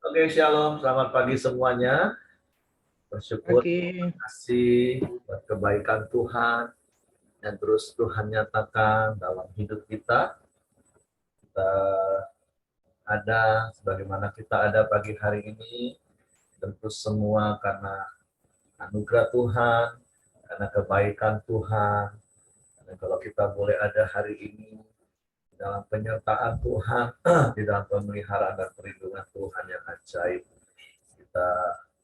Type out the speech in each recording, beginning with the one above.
Oke, shalom. Selamat pagi semuanya. Bersyukur, terima Oke, kasih buat kebaikan Tuhan yang terus Tuhan nyatakan dalam hidup kita. Kita ada, sebagaimana kita ada pagi hari ini, tentu semua karena anugerah Tuhan, karena kebaikan Tuhan. Dan kalau kita boleh ada hari ini dalam penyertaan Tuhan, di dalam pemeliharaan dan perlindungan Tuhan yang ajaib, kita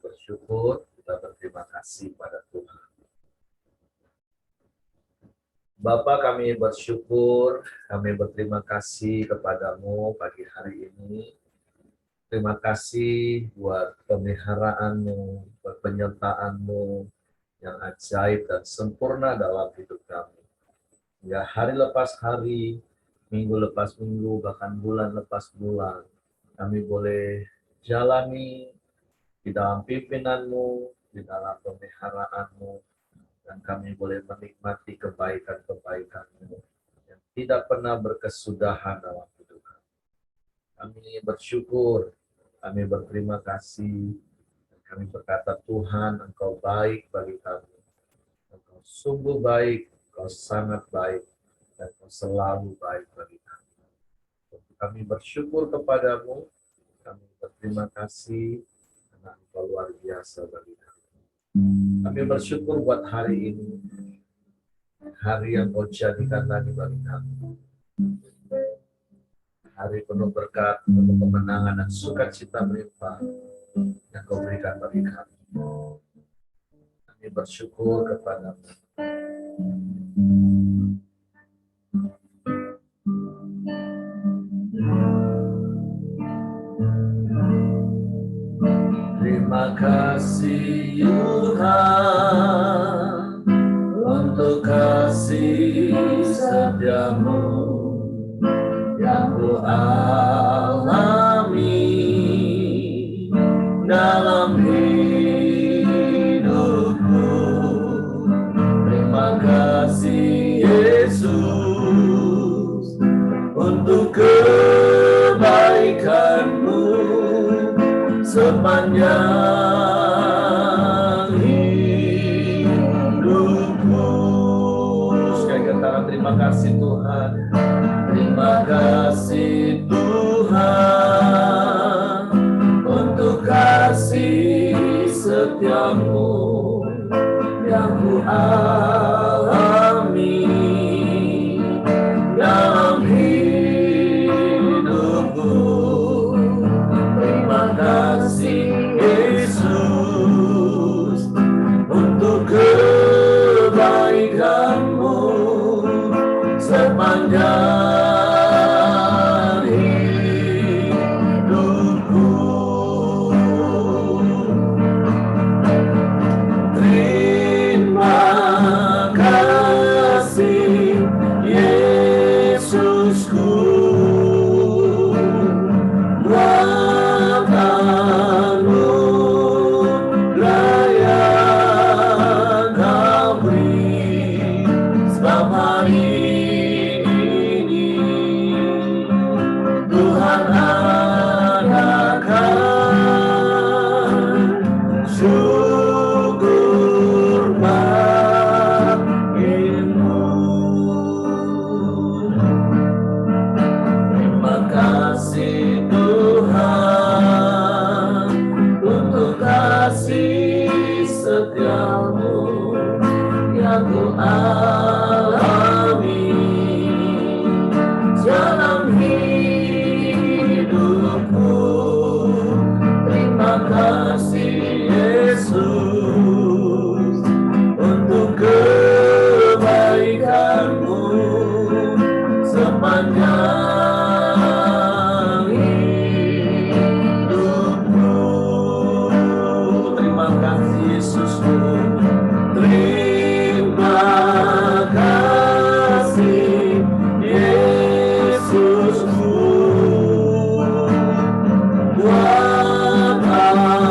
bersyukur, kita berterima kasih pada Tuhan. Bapa, kami bersyukur, kami berterima kasih kepadamu pagi hari ini. Terima kasih buat pemeliharaan-Mu, buat penyertaan-Mu yang ajaib dan sempurna dalam hidup kami. Ya, hari lepas hari, minggu lepas minggu, bahkan bulan lepas bulan, kami boleh jalani di dalam pimpinanmu, di dalam pemeliharaan-Mu, dan kami boleh menikmati kebaikan-kebaikan-Mu yang tidak pernah berkesudahan dalam hidup kami. Kami bersyukur, kami berterima kasih, dan kami berkata, Tuhan, Engkau baik bagi kami. Engkau sungguh baik, Engkau sangat baik, dan Engkau selalu baik bagi kami. Untuk kami bersyukur kepadamu, kami berterima kasih, karena Engkau luar biasa bagi kami. Kami bersyukur buat hari ini, hari yang Kau jadikan lagi bagi kami. Hari penuh berkat, penuh kemenangan dan sukacita melimpah yang Kau berikan bagi kami. Kami bersyukur kepadamu. Terima kasih Tuhan untuk kasih setiamu yang ku alami dalam hidupku. Terima kasih Yesus untuk kebaikan-Mu sepanjang hidupku. Sekali katakan terima kasih Tuhan. Terima kasih Tuhan untuk kasih setiamu yang ku alami dalam hidupku. Terima kasih Yesus untuk kebaikan-Mu sepanjang hidupku. Terima kasih Yesusku buat anugerah yang Kau beri sebab hari ini Tuhan adakan syukur bagimu. Terima kasih Tuhan untuk kasih setiamu yang ku alami dalam hidupku. Terima kasih Yesus untuk kebaikan-Mu sepanjang hidupku. Terima kasih Yesusku. Terima kasih Yesusku buat anugerah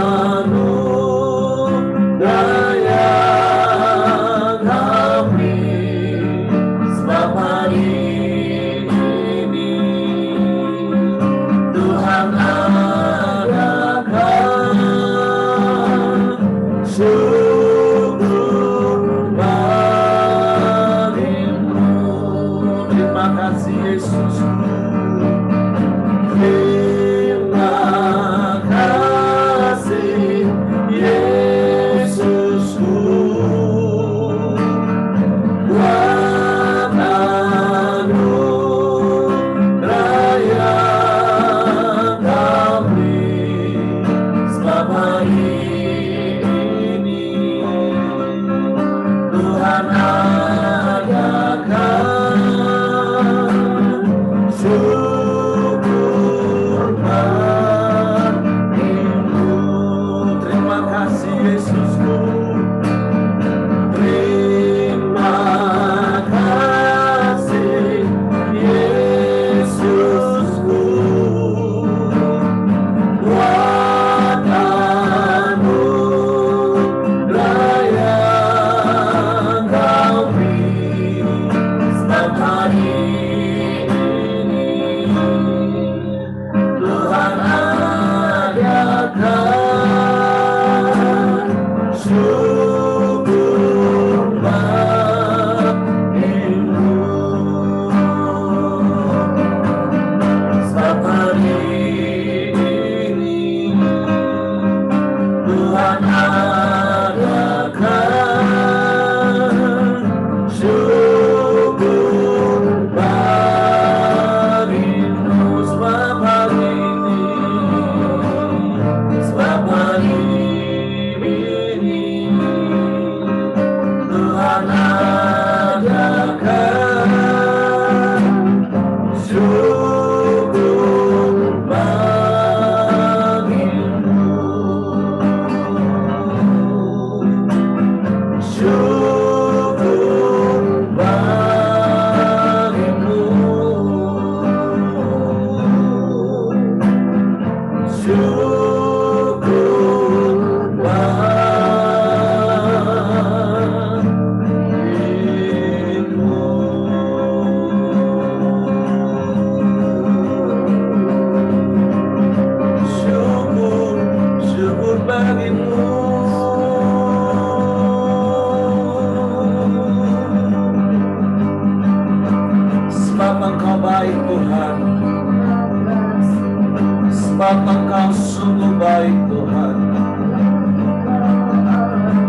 sebab Engkau sungguh baik Tuhan.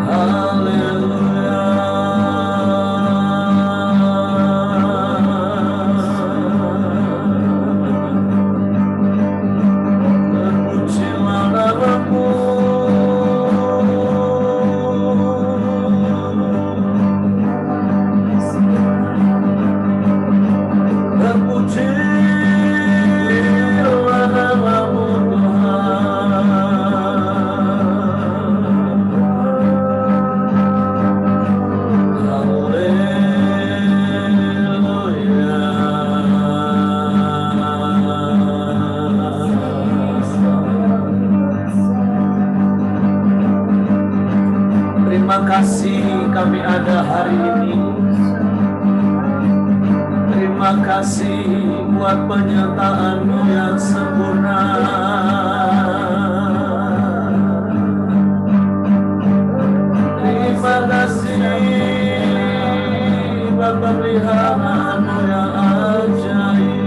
Haleluya. Terpujilah namamu. Terpujilah namamu Terima kasih kami ada hari ini. Terima kasih buat penyertaan-Mu yang sempurna. Terima kasih buat pemeliharaan-Mu yang ajaib.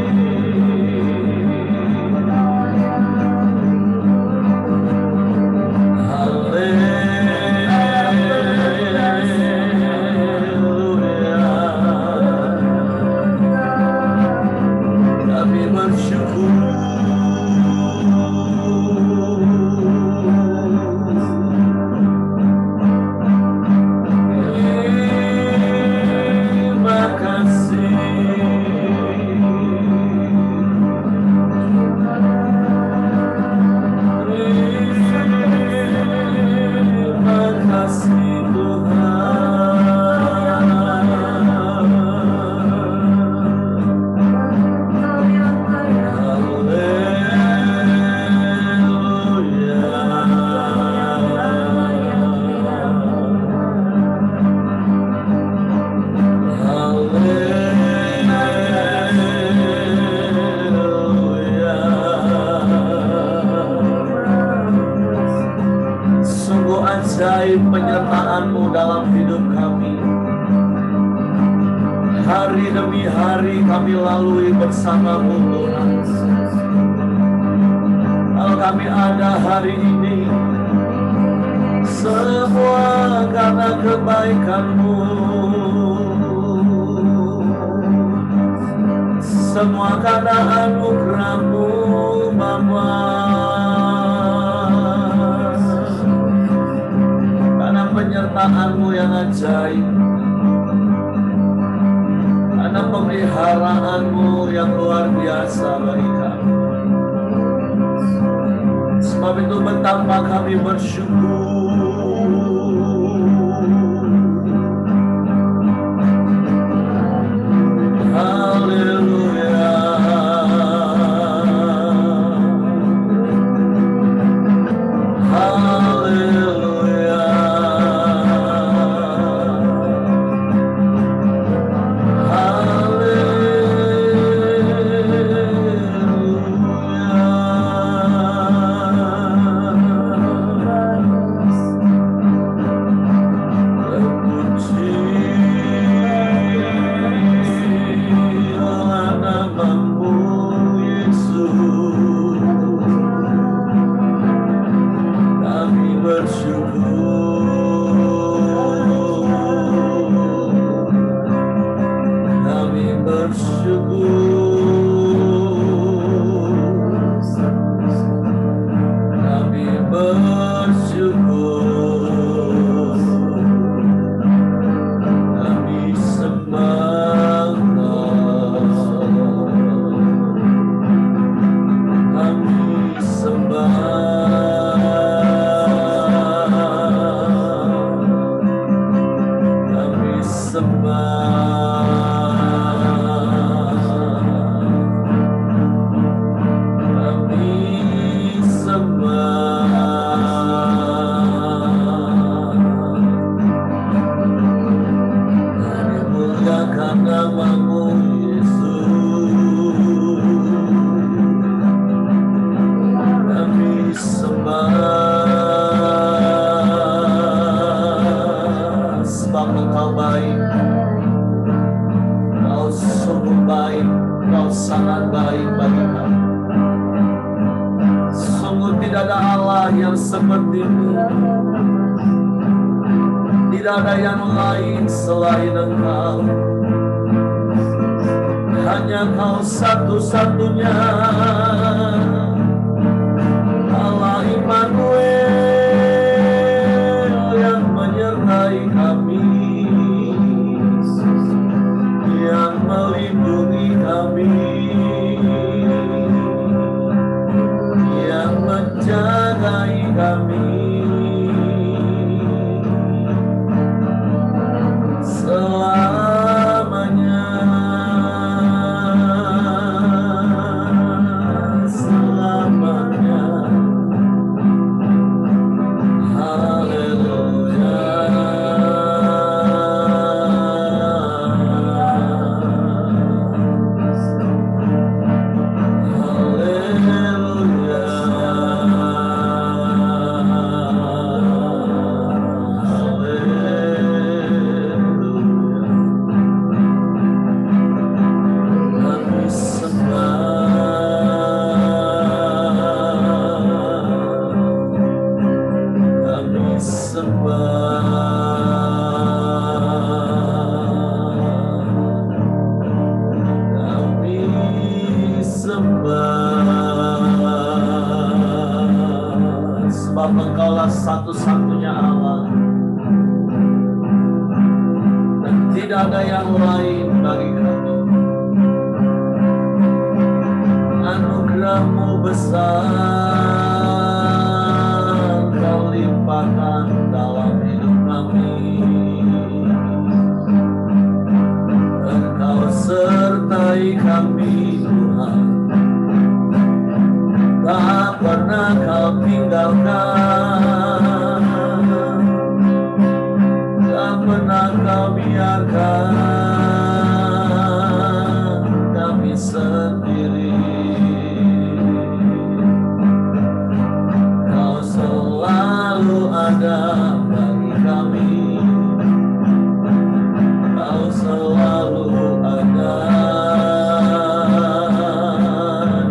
Penyertaan-Mu dalam hidup kami. Hari demi hari kami lalui bersama-Mu Tuhan. Kalau kami ada hari ini, semua karena kebaikan-Mu. Semua karena anugerah-Mu Bapa. Penyertaan-Mu yang ajaib, karena pemeliharaan-Mu yang luar biasa bagi kami. Sebab itu betapa kami bersyukur. Haleluya. seperti-Mu. Tidak ada yang lain selain Engkau. Hanya Engkau satu-satunya Allah Immanuel yang menyertai kami, yang melindungi kami, yang menjagai kami selamanya. Sebab Engkaulah satu-satunya Allah dan tidak ada yang lain bagi kami. Anugerah-Mu besar, Kau limpahkan dalam hidup kami. Engkau sertai kami Tuhan, tak pernah Kau tinggalkan, tak pernah Kau biarkan kami sendiri. Kau selalu ada bagi kami, Kau selalu ada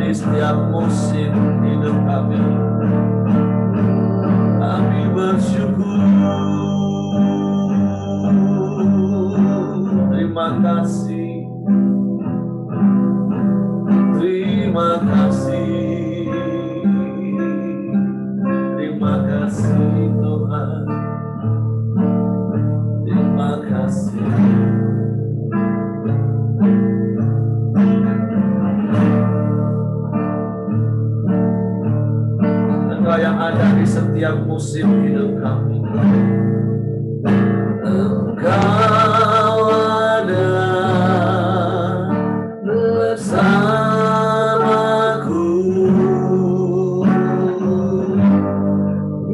di setiap musim hidup kami. Kami bersyukur, terima kasih, terima kasih, terima kasih Tuhan, terima kasih. Engkau yang ada di setiap musim hidup kami. Engkau ada bersamaku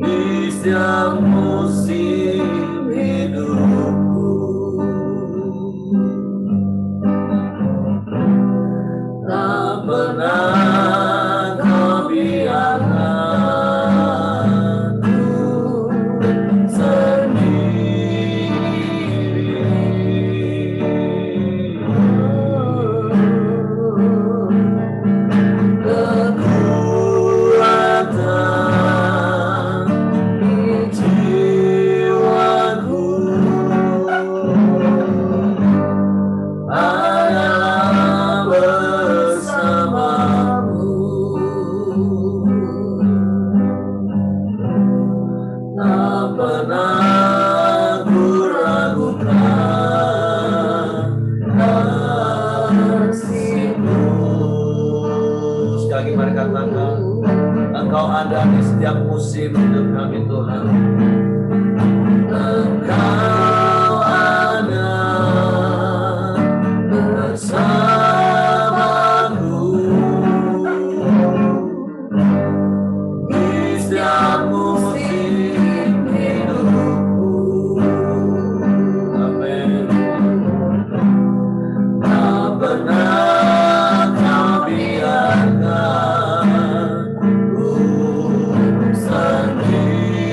di setiap musim hidupku. Tak pernah Kau biarkan Engkau ada di setiap musim hidup kami Tuhan. Engkau ada bersamaku di setiap musim hidupku. Amin. Tak pernah Kau biarkan sendiri.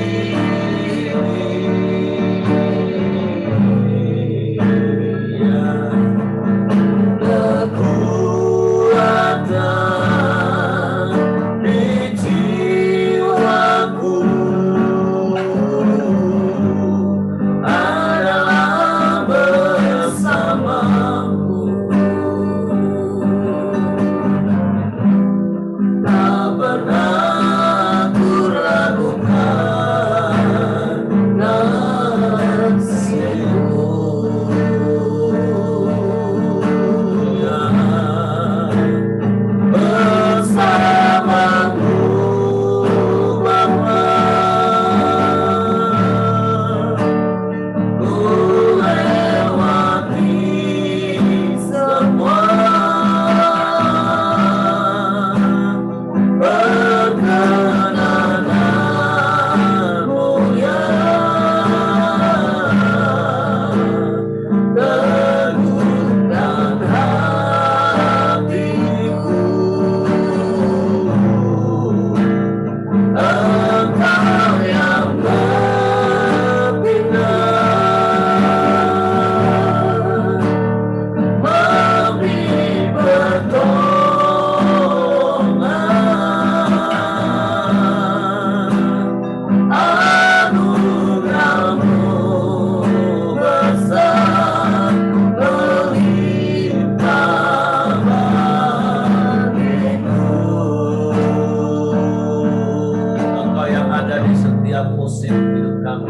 musim hidup kami.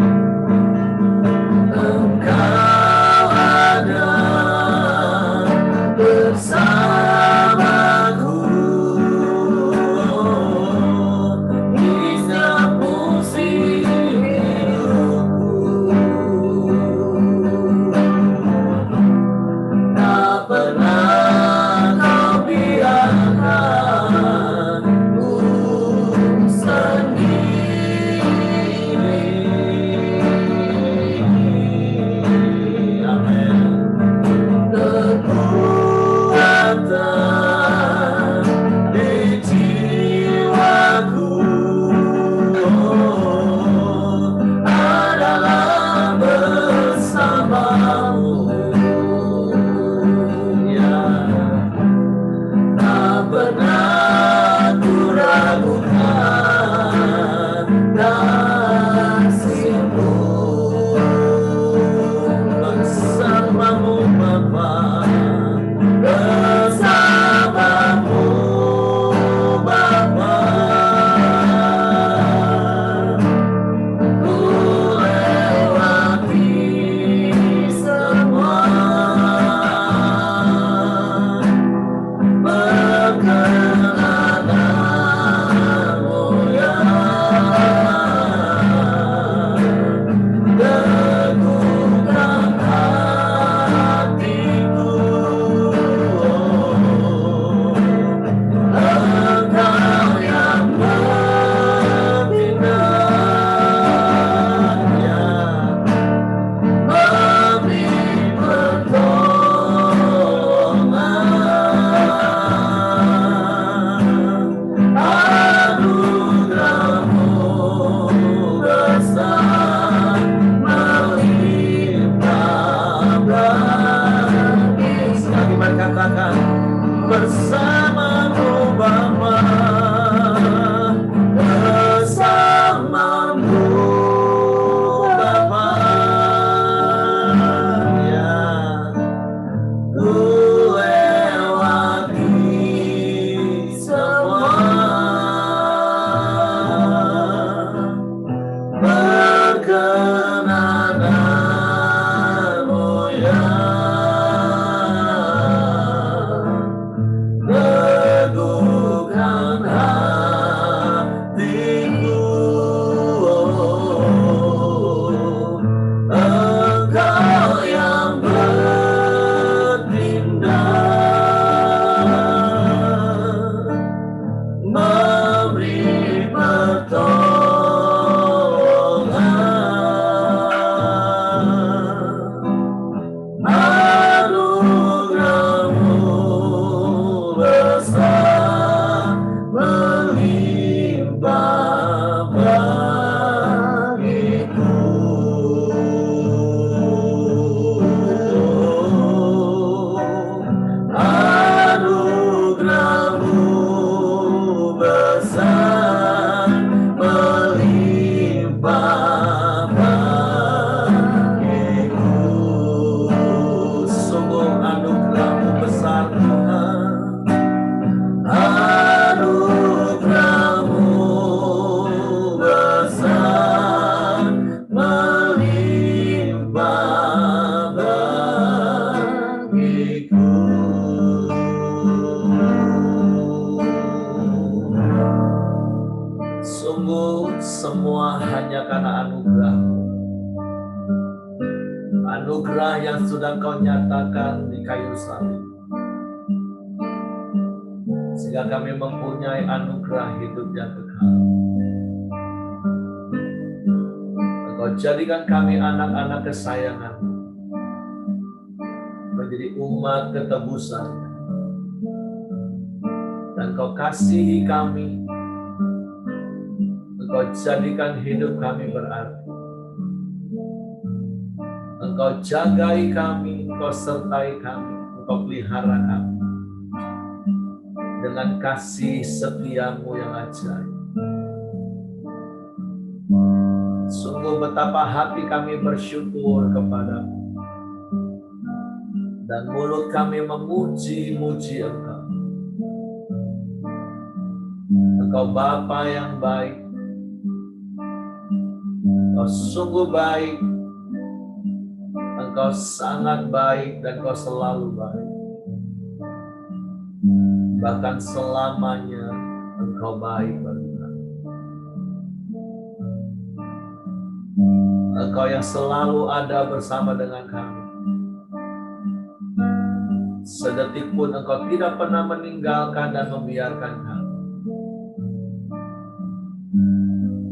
Engkau ada bersamaku di setiap musim hidupku. Tak pernah kau biarkan ku sendiri. Amin. Kekuatan di jiwaku adalah bersamamu. Ya, tak pernah ku ragukan kasih-Mu. Bersamamu Bapa, bersamamu Bapa, ku lewati semua perkenanan-Mu ya, teguhkan hatiku. Engkau yang bertindak-nya, memberi pertolongan. Anugerah-Mu besar melimpah bagi. Sekali mari katakan, bersamamu Bapa, bersamamu Bapa, ya, ku lewati semua perkenanan-Mu ya, teguhkan hatiku. Engkau yang bertindak, memberi pertolongan. Anugerah-Mu besar melimpah bagiku. Anugerah-Mu besar melimpah bagiku. Sungguh anugerah-Mu besar Tuhan. Anugerah-Mu besar melimpah bagiku. Sungguh semua hanya karena anugerah-Mu. Anugerah yang sudah Kau nyatakan di kayu salib, sehingga kami mempunyai anugerah hidup yang kekal. Engkau jadikan kami anak-anak kesayangan, menjadi umat ketebusan, dan Kau kasihi kami. Engkau jadikan hidup kami berarti. Engkau jagai kami, Engkau sertai kami, Engkau pelihara kami dengan kasih setia-Mu yang ajaib. Sungguh betapa hati kami bersyukur kepada-Mu, dan mulut kami memuji-muji Engkau. Engkau Bapa yang baik, Engkau sungguh baik, Engkau sangat baik, dan Engkau selalu baik. Bahkan selamanya Engkau baik bagi kami. Engkau yang selalu ada bersama dengan kami. Sedetik pun Engkau tidak pernah meninggalkan dan membiarkan kami.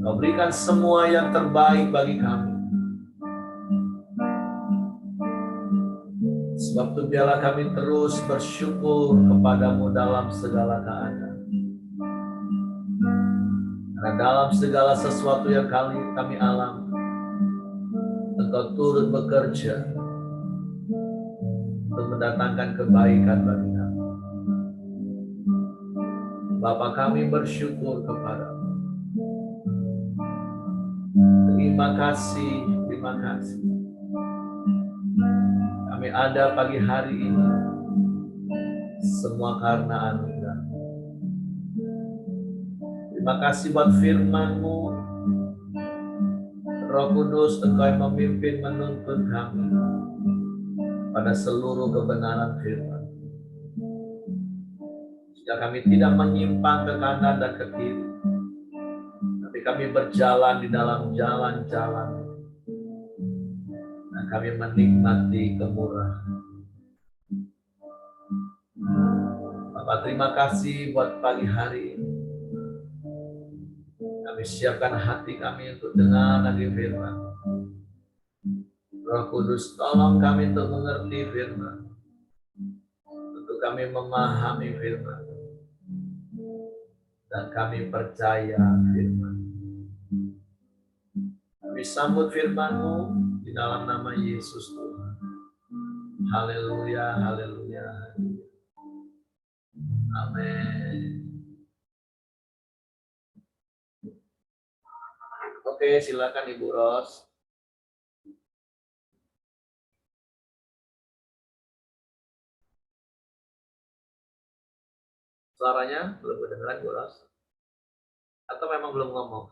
Engkau berikan semua yang terbaik bagi kami. Sebab itu biarlah kami terus bersyukur kepadamu dalam segala keadaan. Karena dalam segala sesuatu yang kami alami, Engkau turut bekerja untuk mendatangkan kebaikan bagi kami. Bapa, kami bersyukur kepadamu. Terima kasih, terima kasih. Kami ada pagi hari ini, semua karena anugerah. Terima kasih buat firman-Mu. Roh Kudus, Engkau yang memimpin menuntun kami pada seluruh kebenaran firman. Sehingga kami tidak menyimpang ke kanan dan ke kiri, tapi kami berjalan di dalam jalan-jalan, dan kami menikmati kemurahan. Bapak, terima kasih buat pagi hari ini. Kami siapkan hati kami untuk dengar lagi firman. Roh Kudus, tolong kami untuk mengerti firman, untuk kami memahami firman, dan kami percaya firman. Kami sambut firman-Mu di dalam nama Yesus Tuhan. Haleluya, haleluya. Amin. Oke, silakan Ibu Ros. Suaranya belum kedengeran, Bu Ros? Atau memang belum ngomong?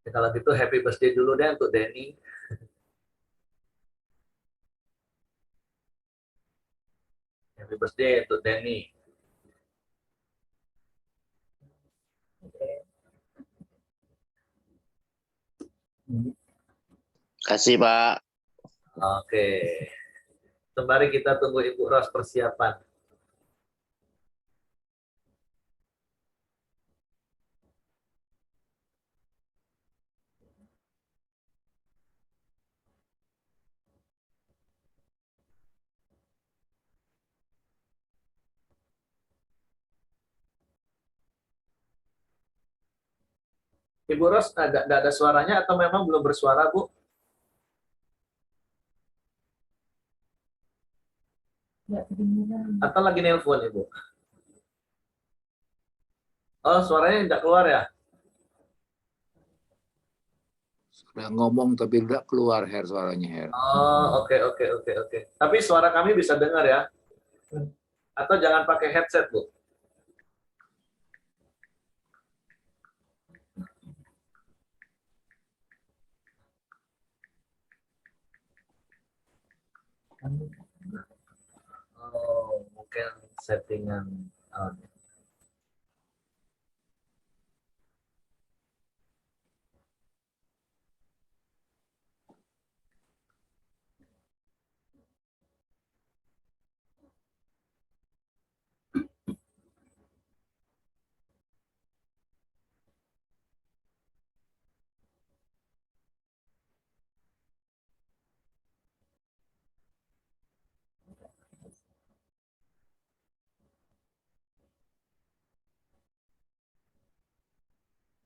Ya, kalau gitu happy birthday dulu deh untuk Denny. Happy birthday untuk Denny. Kasih Pak. Oke. Sembari kita tunggu Ibu Ros persiapan. Ibu Ros, ada suaranya atau memang belum bersuara, Bu? Atau lagi nelpon, Ibu? Oh, suaranya tidak keluar ya? Sudah ngomong tapi tidak keluar suaranya Her. Oh, oke, oke, oke, oke. Tapi suara kami bisa dengar ya? Atau jangan pakai headset, Bu? Oh, mungkin settingan. Oh.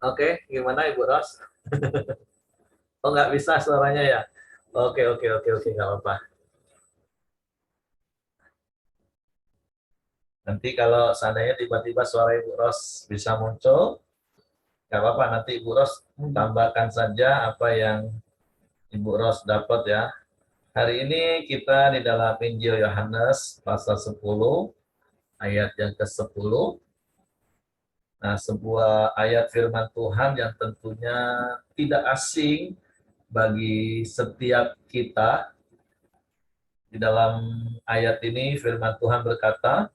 Oke, gimana Ibu Ros? Oh, nggak bisa suaranya ya? Oke, oke, oke, oke, nggak apa-apa. Nanti kalau seandainya tiba-tiba suara Ibu Ros bisa muncul, nggak apa-apa. Nanti Ibu Ros tambahkan saja apa yang Ibu Ros dapat ya. Hari ini kita di dalam Injil Yohanes pasal 10, ayat yang ke-10. Nah, sebuah ayat firman Tuhan yang tentunya tidak asing bagi setiap kita. Di dalam ayat ini firman Tuhan berkata,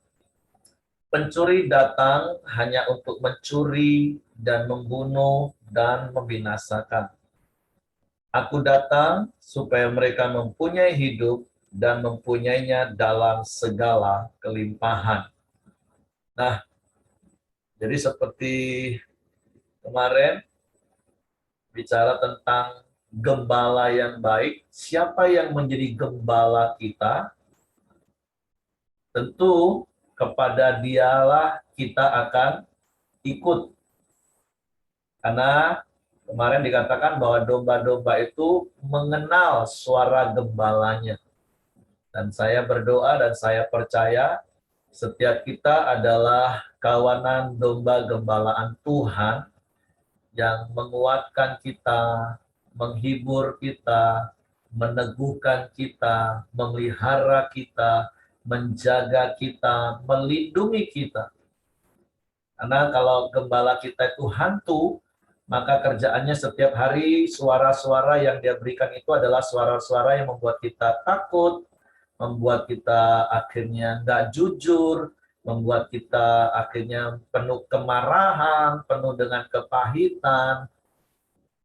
pencuri datang hanya untuk mencuri dan membunuh dan membinasakan. Aku datang supaya mereka mempunyai hidup dan mempunyainya dalam segala kelimpahan. Nah, jadi seperti kemarin bicara tentang gembala yang baik, siapa yang menjadi gembala kita? Tentu kepada dialah kita akan ikut. Karena kemarin dikatakan bahwa domba-domba itu mengenal suara gembalanya. Dan saya berdoa dan saya percaya setiap kita adalah kawanan domba gembalaan Tuhan yang menguatkan kita, menghibur kita, meneguhkan kita, memelihara kita, menjaga kita, melindungi kita. Karena kalau gembala kita itu hantu, maka kerjaannya setiap hari suara-suara yang dia berikan itu adalah suara-suara yang membuat kita takut, membuat kita akhirnya nggak jujur, membuat kita akhirnya penuh kemarahan, penuh dengan kepahitan.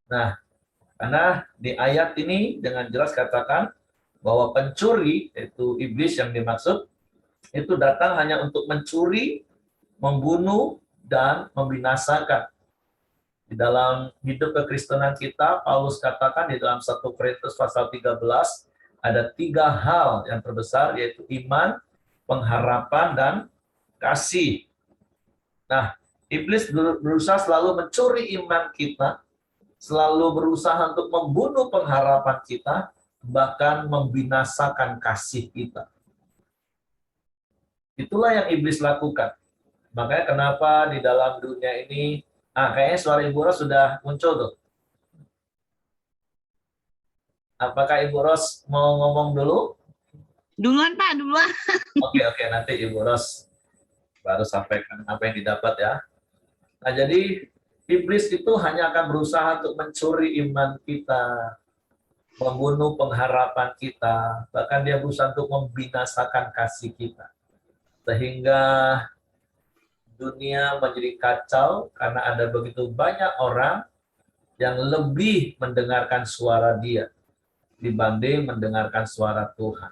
Nah, karena di ayat ini dengan jelas katakan bahwa pencuri, itu iblis yang dimaksud, itu datang hanya untuk mencuri, membunuh, dan membinasakan. Di dalam hidup kekristenan kita, Paulus katakan di dalam 1 Korintus pasal 13, ada 3 hal yang terbesar, yaitu iman, pengharapan, dan kasih. Nah, iblis berusaha selalu mencuri iman kita, selalu berusaha untuk membunuh pengharapan kita, bahkan membinasakan kasih kita. Itulah yang iblis lakukan. Makanya kenapa di dalam dunia ini, kayaknya suara Ibu Ros sudah muncul tuh. Apakah Ibu Ros mau ngomong dulu? Duluan Pak, duluan. Oke, nanti Ibu Ros baru sampaikan apa yang didapat ya. Nah, jadi iblis itu hanya akan berusaha untuk mencuri iman kita, membunuh pengharapan kita, bahkan dia berusaha untuk membinasakan kasih kita. Sehingga dunia menjadi kacau karena ada begitu banyak orang yang lebih mendengarkan suara dia dibanding mendengarkan suara Tuhan.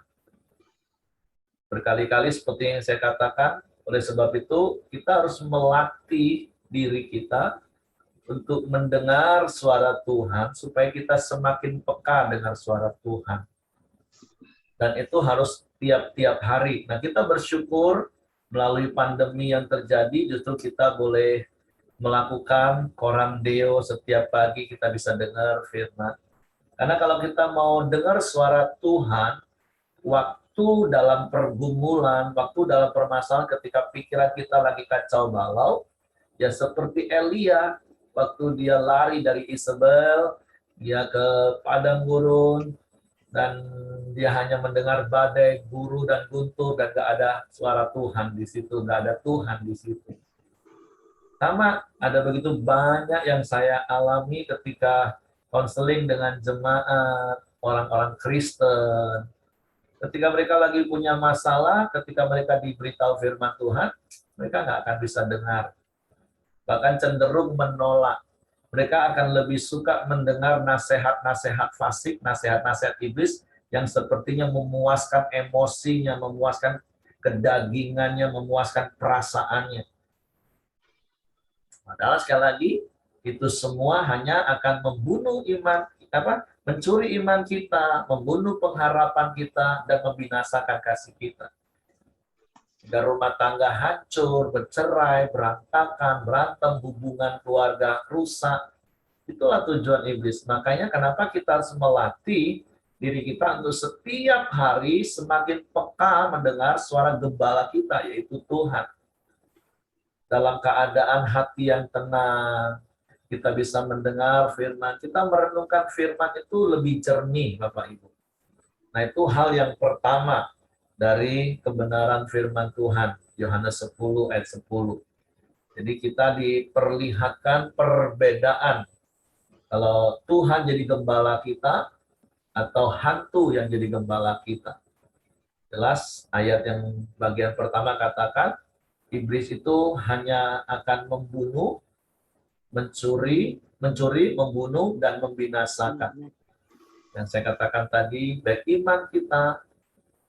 Berkali-kali seperti yang saya katakan, oleh sebab itu kita harus melatih diri kita untuk mendengar suara Tuhan supaya kita semakin peka dengar suara Tuhan. Dan itu harus tiap-tiap hari. Nah, kita bersyukur melalui pandemi yang terjadi, justru kita boleh melakukan koran deo setiap pagi, kita bisa dengar firman. Karena kalau kita mau dengar suara Tuhan, waktu dalam pergumulan, waktu dalam permasalahan ketika pikiran kita lagi kacau balau, ya seperti Elia, waktu dia lari dari Isabel, dia ke padang gurun, dan dia hanya mendengar badai, guru dan guntur, dan gak ada suara Tuhan di situ, gak ada Tuhan di situ. Sama, ada begitu banyak yang saya alami ketika konseling dengan jemaat, orang-orang Kristen. Ketika mereka lagi punya masalah, ketika mereka diberitahu firman Tuhan, mereka nggak akan bisa dengar. Bahkan cenderung menolak. Mereka akan lebih suka mendengar nasihat-nasihat fasik, nasihat-nasihat iblis, yang sepertinya memuaskan emosinya, memuaskan kedagingannya, memuaskan perasaannya. Padahal sekali lagi, itu semua hanya akan membunuh iman, mencuri iman kita, membunuh pengharapan kita, dan membinasakan kasih kita. Sehingga rumah tangga hancur, bercerai, berantakan, berantem, hubungan keluarga rusak. Itulah tujuan iblis. Makanya kenapa kita harus melatih diri kita untuk setiap hari semakin peka mendengar suara gembala kita, yaitu Tuhan. Dalam keadaan hati yang tenang, kita bisa mendengar firman. Kita merenungkan firman itu lebih jernih, Bapak Ibu. Nah, itu hal yang pertama dari kebenaran firman Tuhan, Yohanes 10 ayat 10. Jadi kita diperlihatkan perbedaan. Kalau Tuhan jadi gembala kita, atau hantu yang jadi gembala kita. Jelas ayat yang bagian pertama katakan, iblis itu hanya akan membunuh, mencuri, membunuh, dan membinasakan. Yang saya katakan tadi, baik iman kita,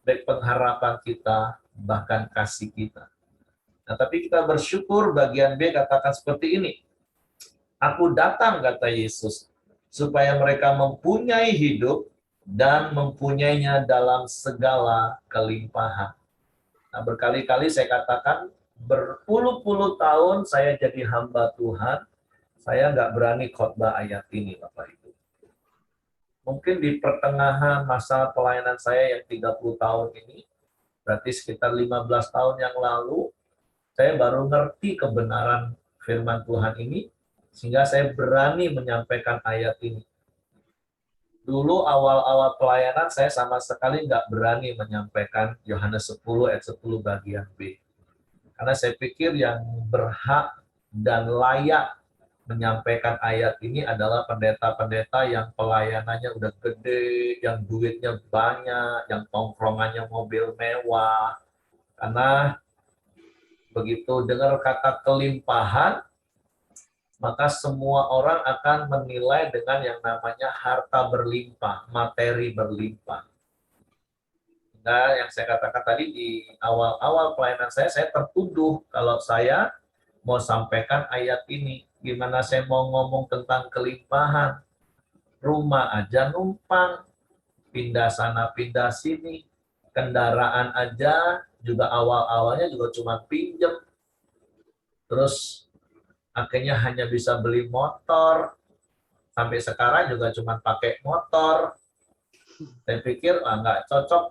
baik pengharapan kita, bahkan kasih kita. Nah, tapi kita bersyukur bagian B katakan seperti ini. Aku datang, kata Yesus, supaya mereka mempunyai hidup dan mempunyainya dalam segala kelimpahan. Nah, berkali-kali saya katakan, berpuluh-puluh tahun saya jadi hamba Tuhan, saya nggak berani khotbah ayat ini, Bapak Ibu. Mungkin di pertengahan masa pelayanan saya yang 30 tahun ini, berarti sekitar 15 tahun yang lalu, saya baru ngerti kebenaran firman Tuhan ini, sehingga saya berani menyampaikan ayat ini. Dulu awal-awal pelayanan saya sama sekali nggak berani menyampaikan Yohanes 10 ayat 10 bagian B. Karena saya pikir yang berhak dan layak menyampaikan ayat ini adalah pendeta-pendeta yang pelayanannya udah gede, yang duitnya banyak, yang tongkrongannya mobil mewah. Karena begitu dengar kata kelimpahan, maka semua orang akan menilai dengan yang namanya harta berlimpah, materi berlimpah. Nah, yang saya katakan tadi di awal-awal pelayanan saya tertuduh kalau saya mau sampaikan ayat ini. Gimana saya mau ngomong tentang kelimpahan, rumah aja numpang, pindah sana, pindah sini, kendaraan aja juga awal-awalnya juga cuma pinjem, terus akhirnya hanya bisa beli motor, sampai sekarang juga cuma pakai motor. Saya pikir nggak cocok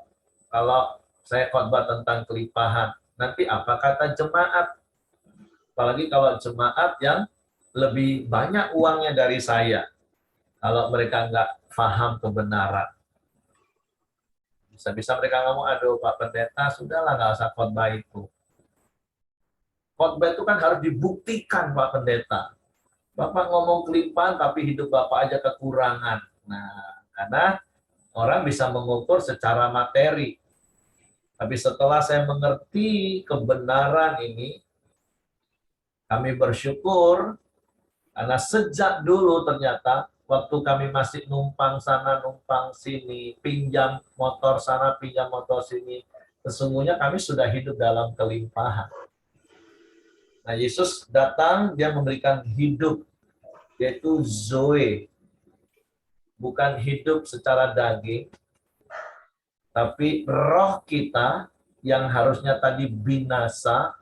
kalau saya khotbah tentang kelimpahan. Nanti apa kata jemaat? Apalagi kalau jemaat yang lebih banyak uangnya dari saya. Kalau mereka nggak paham kebenaran. Bisa-bisa mereka ngomong, aduh Pak Pendeta, sudahlah nggak usah khotbah itu. Khotbah itu kan harus dibuktikan Pak Pendeta. Bapak ngomong kelimpahan tapi hidup Bapak aja kekurangan. Nah, karena orang bisa mengukur secara materi. Tapi setelah saya mengerti kebenaran ini, kami bersyukur karena sejak dulu ternyata waktu kami masih numpang sana, numpang sini, pinjam motor sana, pinjam motor sini, sesungguhnya kami sudah hidup dalam kelimpahan. Nah, Yesus datang, dia memberikan hidup, yaitu Zoe. Bukan hidup secara daging, tapi roh kita yang harusnya tadi binasa,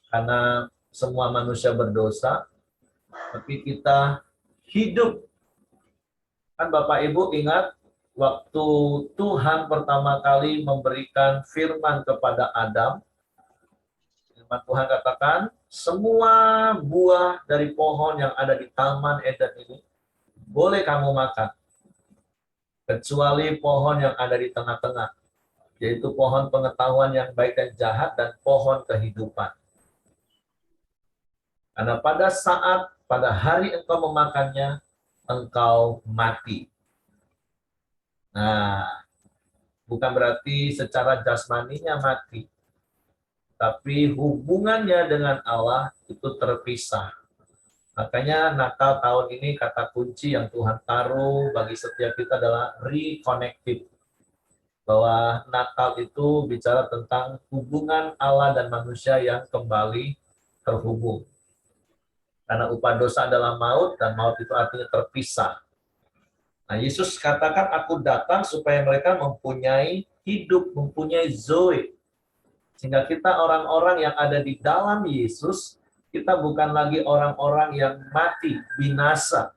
karena semua manusia berdosa, tapi kita hidup. Kan Bapak Ibu ingat, waktu Tuhan pertama kali memberikan firman kepada Adam, firman Tuhan katakan, semua buah dari pohon yang ada di Taman Eden ini, boleh kamu makan, kecuali pohon yang ada di tengah-tengah, yaitu pohon pengetahuan yang baik dan jahat dan pohon kehidupan. Karena pada hari engkau memakannya, engkau mati. Nah, bukan berarti secara jasmaninya mati, tapi hubungannya dengan Allah itu terpisah. Makanya Natal tahun ini kata kunci yang Tuhan taruh bagi setiap kita adalah reconnected. Bahwa Natal itu bicara tentang hubungan Allah dan manusia yang kembali terhubung. Karena upah dosa adalah maut, dan maut itu artinya terpisah. Nah, Yesus katakan, aku datang supaya mereka mempunyai hidup, mempunyai Zoe. Sehingga kita orang-orang yang ada di dalam Yesus, kita bukan lagi orang-orang yang mati, binasa,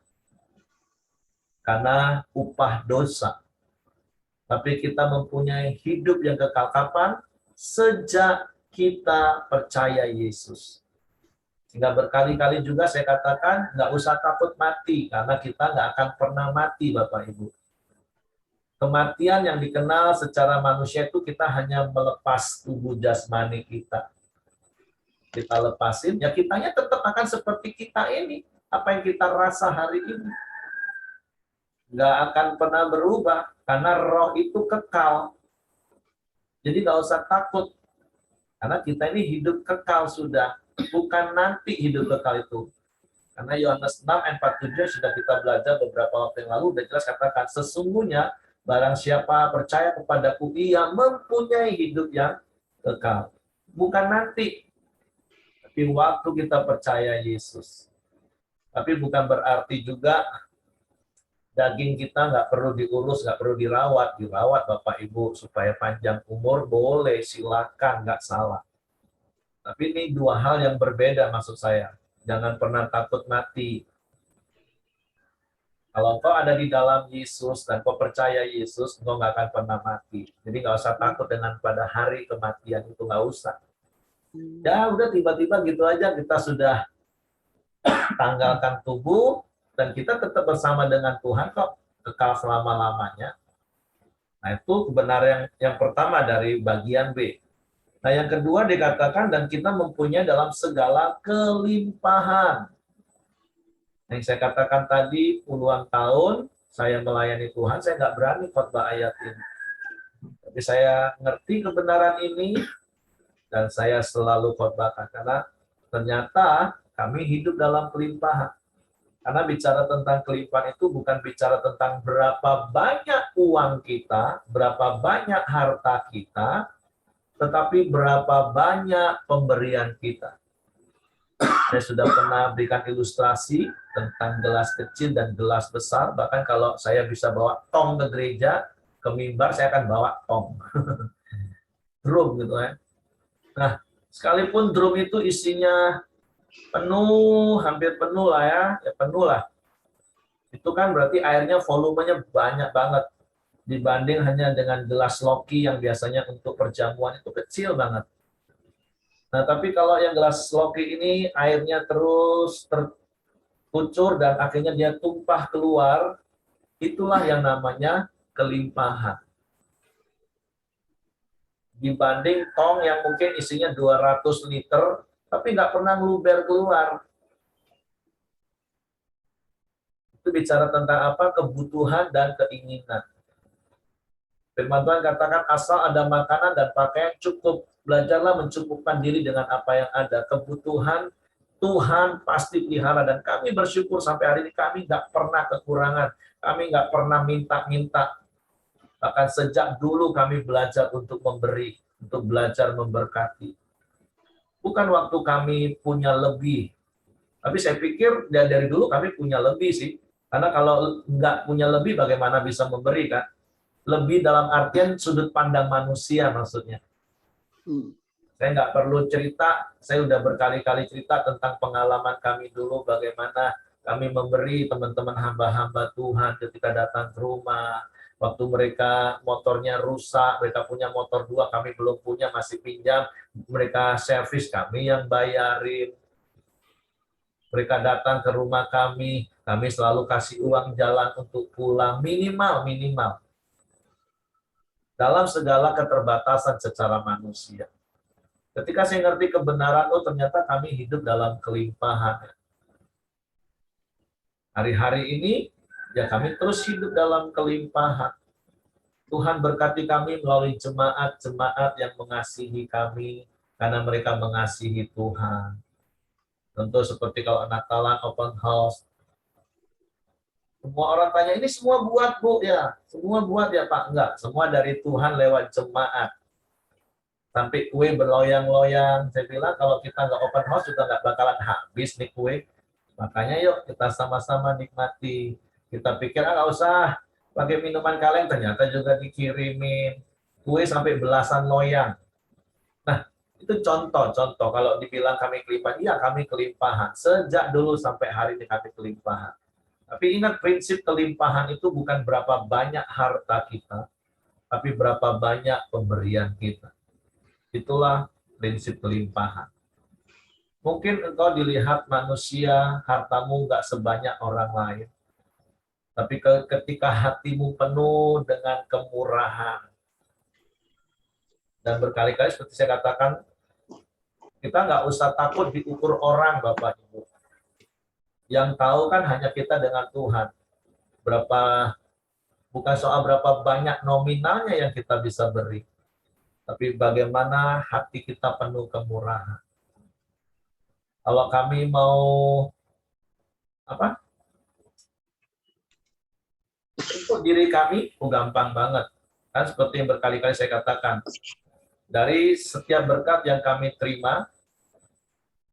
karena upah dosa. Tapi kita mempunyai hidup yang kekal kapan? Sejak kita percaya Yesus. Sehingga berkali-kali juga saya katakan, nggak usah takut mati, karena kita nggak akan pernah mati, Bapak Ibu. Kematian yang dikenal secara manusia itu kita hanya melepas tubuh jasmani kita. Kita lepasin, ya kitanya tetap akan seperti kita ini. Apa yang kita rasa hari ini. Nggak akan pernah berubah, karena roh itu kekal. Jadi nggak usah takut. Karena kita ini hidup kekal sudah. Bukan nanti hidup kekal itu. Karena Yohanes 6 ayat 47 sudah kita belajar beberapa waktu yang lalu, udah jelas katakan, sesungguhnya barang siapa percaya kepadaku, ia mempunyai hidup yang kekal. Bukan nanti, tapi waktu kita percaya Yesus. Tapi bukan berarti juga daging kita nggak perlu diurus, nggak perlu dirawat. Dirawat Bapak Ibu supaya panjang umur, boleh, silakan, nggak salah. Tapi ini dua hal yang berbeda maksud saya. Jangan pernah takut mati. Kalau engkau ada di dalam Yesus dan kau percaya Yesus, engkau nggak akan pernah mati. Jadi nggak usah takut dengan pada hari kematian itu, nggak usah. Ya udah tiba-tiba gitu aja kita sudah tanggalkan tubuh dan kita tetap bersama dengan Tuhan kok, kekal selama-lamanya. Nah itu kebenaran yang pertama dari bagian B. Nah yang kedua dikatakan dan kita mempunyai dalam segala kelimpahan. Yang saya katakan tadi, puluhan tahun saya melayani Tuhan, saya nggak berani khotbah ayat ini. Tapi saya ngerti kebenaran ini, dan saya selalu khotbahkan. Karena ternyata kami hidup dalam kelimpahan. Karena bicara tentang kelimpahan itu bukan bicara tentang berapa banyak uang kita, berapa banyak harta kita, tetapi berapa banyak pemberian kita. Saya sudah pernah berikan ilustrasi tentang gelas kecil dan gelas besar. Bahkan kalau saya bisa bawa tong ke gereja, ke mimbar, saya akan bawa tong. Drum gitu ya. Nah, sekalipun drum itu isinya penuh, hampir penuh lah ya penuh lah. Itu kan berarti airnya volumenya banyak banget. Dibanding hanya dengan gelas loki yang biasanya untuk perjamuan itu kecil banget. Nah, tapi kalau yang gelas loki ini airnya terus terkucur dan akhirnya dia tumpah keluar, itulah yang namanya kelimpahan. Dibanding tong yang mungkin isinya 200 liter, tapi nggak pernah ngeluber keluar. Itu bicara tentang apa? Kebutuhan dan keinginan. Firman Tuhan katakan, asal ada makanan dan pakaian cukup, belajarlah mencukupkan diri dengan apa yang ada. Kebutuhan Tuhan pasti pelihara, dan kami bersyukur sampai hari ini kami nggak pernah kekurangan, kami nggak pernah minta-minta. Bahkan sejak dulu kami belajar untuk memberi, untuk belajar memberkati. Bukan waktu kami punya lebih, tapi saya pikir dari dulu kami punya lebih sih. Karena kalau nggak punya lebih, bagaimana bisa memberi kan? Lebih dalam artian sudut pandang manusia maksudnya. Saya nggak perlu cerita, saya udah berkali-kali cerita tentang pengalaman kami dulu, bagaimana kami memberi teman-teman hamba-hamba Tuhan ketika datang ke rumah. Waktu mereka motornya rusak, mereka punya motor 2, kami belum punya, masih pinjam, mereka servis, kami yang bayarin. Mereka datang ke rumah kami selalu kasih uang jalan untuk pulang, minimal. Dalam segala keterbatasan secara manusia. Ketika saya ngerti kebenaran, oh ternyata kami hidup dalam kelimpahan. Hari-hari ini, ya kami terus hidup dalam kelimpahan. Tuhan berkati kami melalui jemaat-jemaat yang mengasihi kami, karena mereka mengasihi Tuhan. Tentu seperti kalau Natalan Open House, semua orang tanya, ini semua buat Bu ya? Semua buat ya Pak? Enggak, semua dari Tuhan lewat jemaat. Sampai kue berloyang-loyang. Saya bilang kalau kita nggak open house juga nggak bakalan habis nih kue. Makanya yuk kita sama-sama nikmati. Kita pikir nggak usah pakai minuman kaleng, ternyata juga dikirimin kue sampai belasan loyang. Nah, Itu contoh-contoh. Kalau dibilang kami kelimpahan, iya kami kelimpahan. Sejak dulu sampai hari ini kami kelimpahan. Tapi ingat prinsip kelimpahan itu bukan berapa banyak harta kita, tapi berapa banyak pemberian kita. Itulah prinsip kelimpahan. Mungkin engkau dilihat manusia, hartamu nggak sebanyak orang lain. Tapi ketika hatimu penuh dengan kemurahan, dan berkali-kali seperti saya katakan, kita nggak usah takut diukur orang, Bapak Ibu. Yang tahu kan hanya kita dengan Tuhan. Bukan soal berapa banyak nominalnya yang kita bisa beri, tapi bagaimana hati kita penuh kemurahan. Kalau kami mau untuk diri kami, gampang banget. Kan seperti yang berkali-kali saya katakan, dari setiap berkat yang kami terima,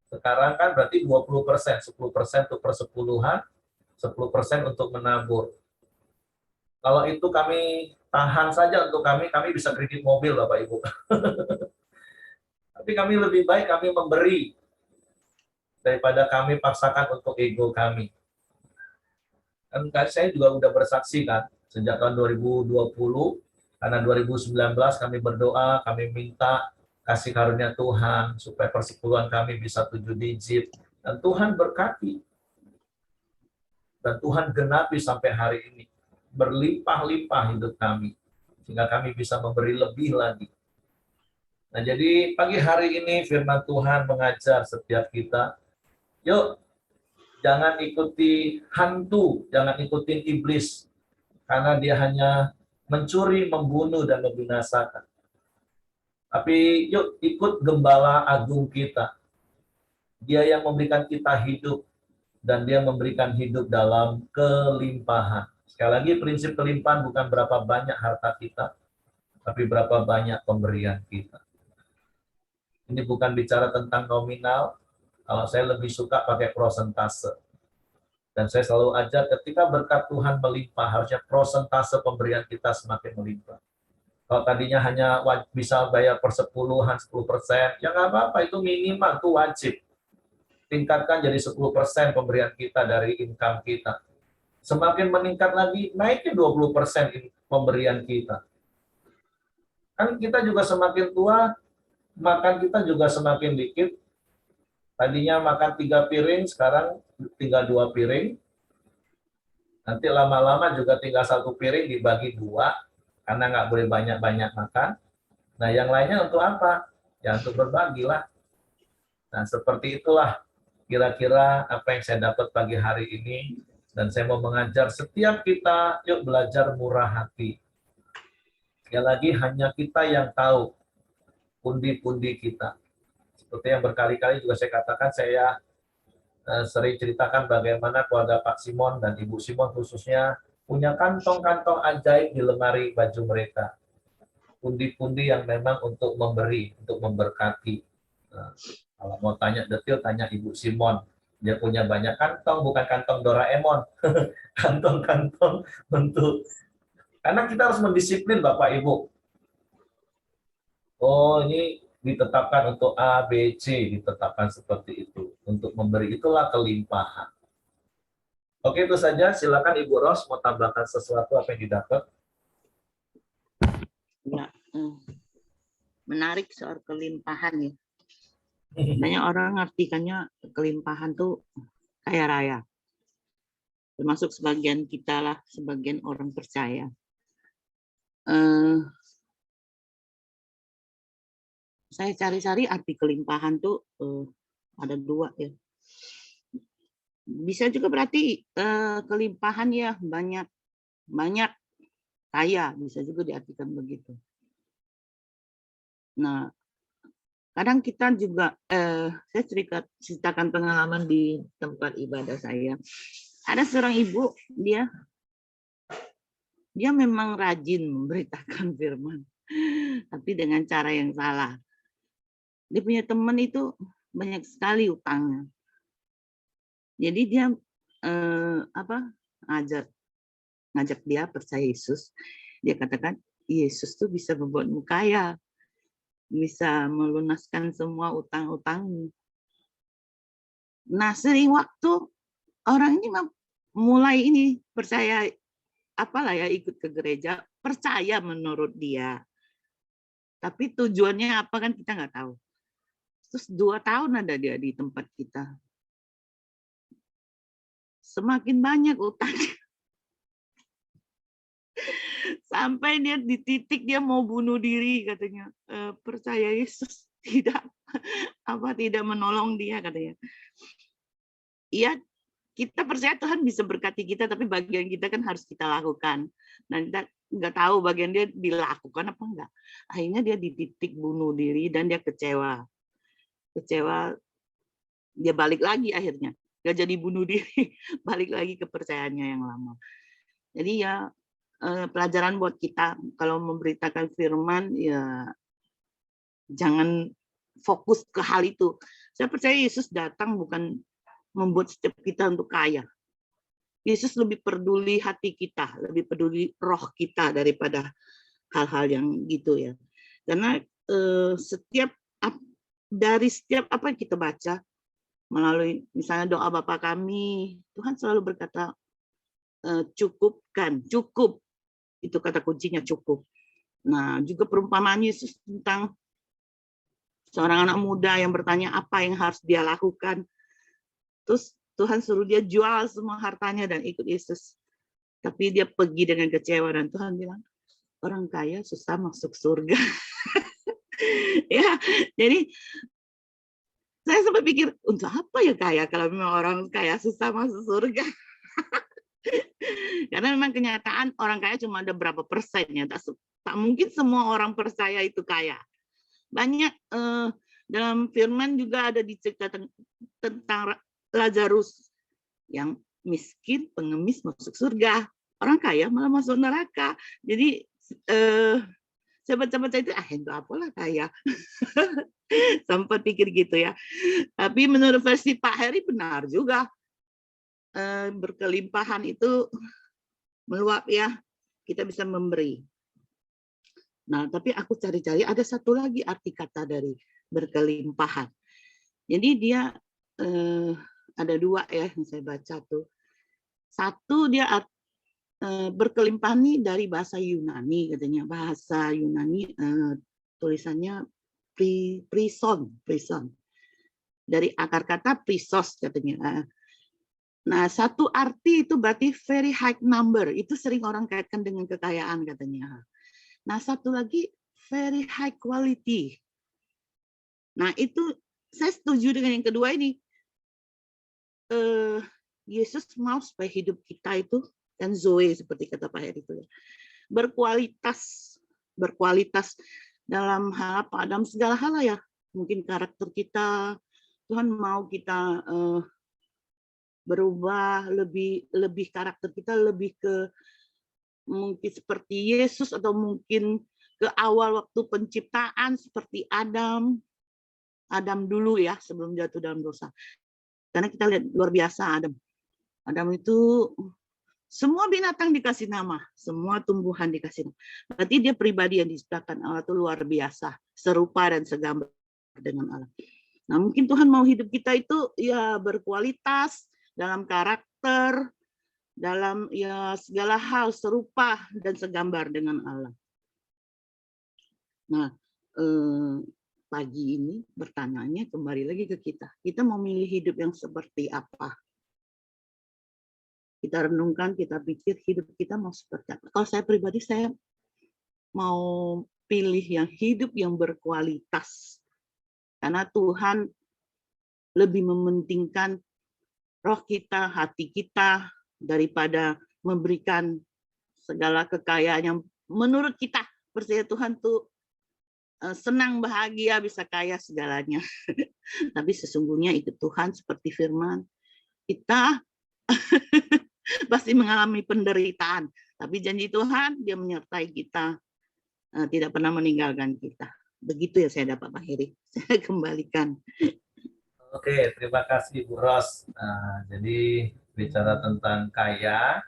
sekarang kan berarti 20%, 10% untuk persepuluhan, 10% untuk menabur. Kalau itu kami tahan saja untuk kami bisa kredit mobil, Bapak Ibu. Tapi kami lebih baik kami memberi daripada kami paksakan untuk ego kami. Kan saya juga udah bersaksi kan, sejak tahun 2020, karena 2019 kami berdoa, kami minta kasih karunia Tuhan, supaya persepuluhan kami bisa 7 digit, dan Tuhan berkati. Dan Tuhan genapi sampai hari ini. Berlimpah-limpah hidup kami, sehingga kami bisa memberi lebih lagi. Nah, jadi pagi hari ini firman Tuhan mengajar setiap kita, yuk, jangan ikuti hantu, jangan ikutin iblis, karena dia hanya mencuri, membunuh, dan membinasakan. Tapi yuk ikut gembala agung kita. Dia yang memberikan kita hidup, dan dia memberikan hidup dalam kelimpahan. Sekali lagi, prinsip kelimpahan bukan berapa banyak harta kita, tapi berapa banyak pemberian kita. Ini bukan bicara tentang nominal, kalau saya lebih suka pakai prosentase. Dan saya selalu ajar ketika berkat Tuhan melimpah, harusnya prosentase pemberian kita semakin melimpah. Kalau tadinya hanya bisa bayar persepuluhan 10%, ya nggak apa-apa, itu minimal, itu wajib. Tingkatkan jadi 10% pemberian kita dari income kita. Semakin meningkat lagi, naiknya 20% pemberian kita. Kan kita juga semakin tua, makan kita juga semakin dikit. Tadinya makan 3 piring, sekarang tinggal 2 piring. Nanti lama-lama juga tinggal 1 piring dibagi 2, karena nggak boleh banyak-banyak makan. Nah, yang lainnya untuk apa? Ya untuk berbagi lah. Nah, seperti itulah kira-kira apa yang saya dapat pagi hari ini. Dan saya mau mengajar setiap kita, yuk belajar murah hati. Sekali lagi, hanya kita yang tahu pundi-pundi kita. Seperti yang berkali-kali juga saya katakan, saya sering ceritakan bagaimana keluarga Pak Simon dan Ibu Simon khususnya punya kantong-kantong ajaib di lemari baju mereka. Pundi-pundi yang memang untuk memberi, untuk memberkati. Nah, kalau mau tanya detail, tanya Ibu Simon. Dia punya banyak kantong, bukan kantong Doraemon. Kantong-kantong untuk... Karena kita harus mendisiplin Bapak Ibu. Oh, ini ditetapkan untuk A, B, C, ditetapkan seperti itu. Untuk memberi itulah kelimpahan. Oke, itu saja. Silakan Ibu Ros mau tambahkan sesuatu apa yang didapat. Ya, menarik soal kelimpahan ya. Banyak orang artikannya kelimpahan tuh kaya raya. Termasuk sebagian kita lah, sebagian orang percaya. Saya cari-cari arti kelimpahan tuh ada 2 ya. Bisa juga berarti kelimpahan ya banyak kaya, bisa juga diartikan begitu. Nah, kadang kita juga saya ceritakan pengalaman di tempat ibadah saya. Ada seorang ibu, dia memang rajin memberitakan firman, tapi dengan cara yang salah. Dia punya teman itu banyak sekali utangnya. Jadi dia ngajak dia percaya Yesus. Dia katakan Yesus tuh bisa membuatmu kaya. bisa melunaskan semua utang-utangmu. Nah, sering waktu orang ini mulai ini percaya apalah ya, ikut ke gereja, percaya menurut dia. Tapi tujuannya apa kan kita nggak tahu. Terus 2 tahun ada dia di tempat kita. Semakin banyak utang. Sampai dia di titik dia mau bunuh diri katanya. Percaya Yesus tidak menolong dia katanya. Iya, kita percaya Tuhan bisa berkati kita, tapi bagian kita kan harus kita lakukan. Nah, kita nggak tahu bagian dia dilakukan apa enggak. Akhirnya dia di titik bunuh diri dan dia kecewa. Dia balik lagi akhirnya. Nggak jadi bunuh diri, balik lagi ke percayaannya yang lama. Jadi ya pelajaran buat kita kalau memberitakan firman ya jangan fokus ke hal itu. Saya percaya Yesus datang bukan membuat setiap kita untuk kaya. Yesus lebih peduli hati kita, lebih peduli roh kita daripada hal-hal yang gitu ya. Karena dari setiap apa yang kita baca melalui misalnya doa Bapa kami, Tuhan selalu berkata cukupkan, cukup. Itu kata kuncinya cukup. Nah, juga perumpamaan Yesus tentang seorang anak muda yang bertanya apa yang harus dia lakukan. Terus Tuhan suruh dia jual semua hartanya dan ikut Yesus. Tapi dia pergi dengan kecewa dan Tuhan bilang, orang kaya susah masuk surga. Ya, jadi saya sempat pikir, untuk apa ya kaya kalau memang orang kaya susah masuk surga? Karena memang kenyataan orang kaya cuma ada berapa persen ya, tak mungkin semua orang percaya itu kaya. Banyak dalam firman juga ada diceritakan tentang Lazarus yang miskin, pengemis masuk surga, orang kaya malah masuk neraka. Jadi saya baca-baca itu, itu apalah kaya. Sempat pikir gitu ya. Tapi menurut versi Pak Heri benar juga. Berkelimpahan itu meluap ya, kita bisa memberi. Nah, tapi aku cari-cari ada satu lagi arti kata dari berkelimpahan. Jadi dia ada 2 ya yang saya baca tuh. Satu dia berkelimpahan nih dari bahasa Yunani katanya. Bahasa Yunani tulisannya prison. Dari akar kata prisos katanya. Nah, satu arti itu berarti very high number. Itu sering orang kaitkan dengan kekayaan katanya. Nah, satu lagi very high quality. Nah, itu saya setuju dengan yang kedua ini. Yesus mau supaya hidup kita itu dan Zoe seperti kata Pak Heri itu ya, berkualitas dalam hal apa, dalam segala hal ya. Mungkin karakter kita, Tuhan mau kita berubah, lebih karakter kita lebih ke mungkin seperti Yesus atau mungkin ke awal waktu penciptaan seperti Adam dulu ya sebelum jatuh dalam dosa. Karena kita lihat luar biasa Adam itu semua binatang dikasih nama, semua tumbuhan dikasih nama. Berarti dia pribadi yang diciptakan Allah itu luar biasa, serupa dan segambar dengan Allah. Nah, mungkin Tuhan mau hidup kita itu ya berkualitas dalam karakter, dalam ya segala hal serupa dan segambar dengan Allah. Nah, pagi ini bertanya kembali lagi ke kita. Kita mau milih hidup yang seperti apa? Kita renungkan, kita pikir hidup kita mau seperti apa. Kalau saya pribadi, saya mau pilih yang hidup yang berkualitas. Karena Tuhan lebih mementingkan roh kita, hati kita, daripada memberikan segala kekayaan yang menurut kita percaya Tuhan tuh senang, bahagia, bisa kaya segalanya. Tapi sesungguhnya itu Tuhan seperti firman, kita pasti mengalami penderitaan. Tapi janji Tuhan, dia menyertai kita, tidak pernah meninggalkan kita. Begitu ya saya dapat Pak Heri. Saya kembalikan. Oke, terima kasih Bu Ros. Jadi bicara tentang kaya,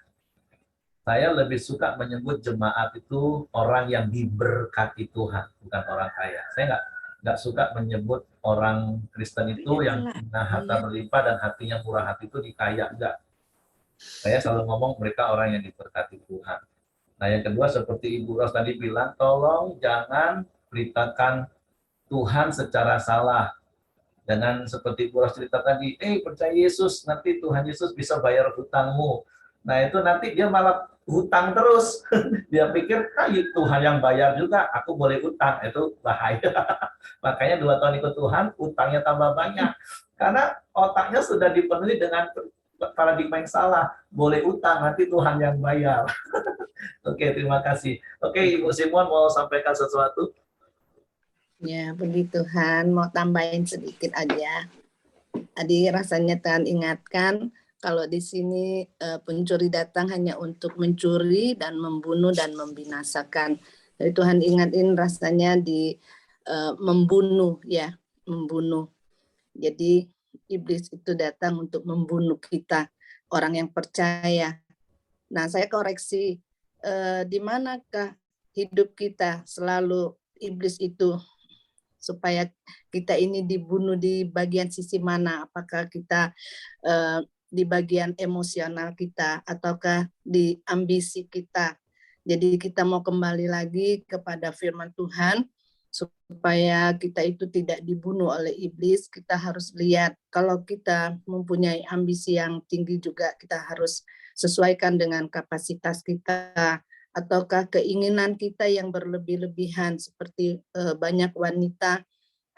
saya lebih suka menyebut jemaat itu orang yang diberkati Tuhan, bukan orang kaya. Saya nggak suka menyebut orang Kristen itu yang punya harta berlimpah dan hatinya murah hati itu dikaya, enggak. Saya selalu ngomong mereka orang yang diberkati Tuhan. Nah, yang kedua seperti Ibu Ros tadi bilang, tolong jangan beritakan Tuhan secara salah. Jangan seperti Ibu Ros cerita tadi, percaya Yesus, nanti Tuhan Yesus bisa bayar hutangmu. Nah, itu nanti dia malah hutang terus. Dia pikir, Tuhan yang bayar juga, aku boleh utang. Itu bahaya. Makanya 2 tahun ikut Tuhan, utangnya tambah banyak. Karena otaknya sudah dipenuhi dengan paradigma yang salah. Boleh utang, nanti Tuhan yang bayar. Oke, terima kasih. Oke, Ibu Simon mau sampaikan sesuatu? Ya, puji Tuhan, mau tambahin sedikit aja. Tadi rasanya Tuhan ingatkan kalau di sini pencuri datang hanya untuk mencuri dan membunuh dan membinasakan. Jadi Tuhan ingatin rasanya di membunuh ya, membunuh. Jadi iblis itu datang untuk membunuh kita, orang yang percaya. Nah, saya koreksi, di manakah hidup kita selalu iblis itu supaya kita ini dibunuh di bagian sisi mana? Apakah kita di bagian emosional kita ataukah di ambisi kita? Jadi kita mau kembali lagi kepada firman Tuhan supaya kita itu tidak dibunuh oleh iblis. Kita harus lihat kalau kita mempunyai ambisi yang tinggi juga kita harus sesuaikan dengan kapasitas kita, ataukah keinginan kita yang berlebih-lebihan seperti banyak wanita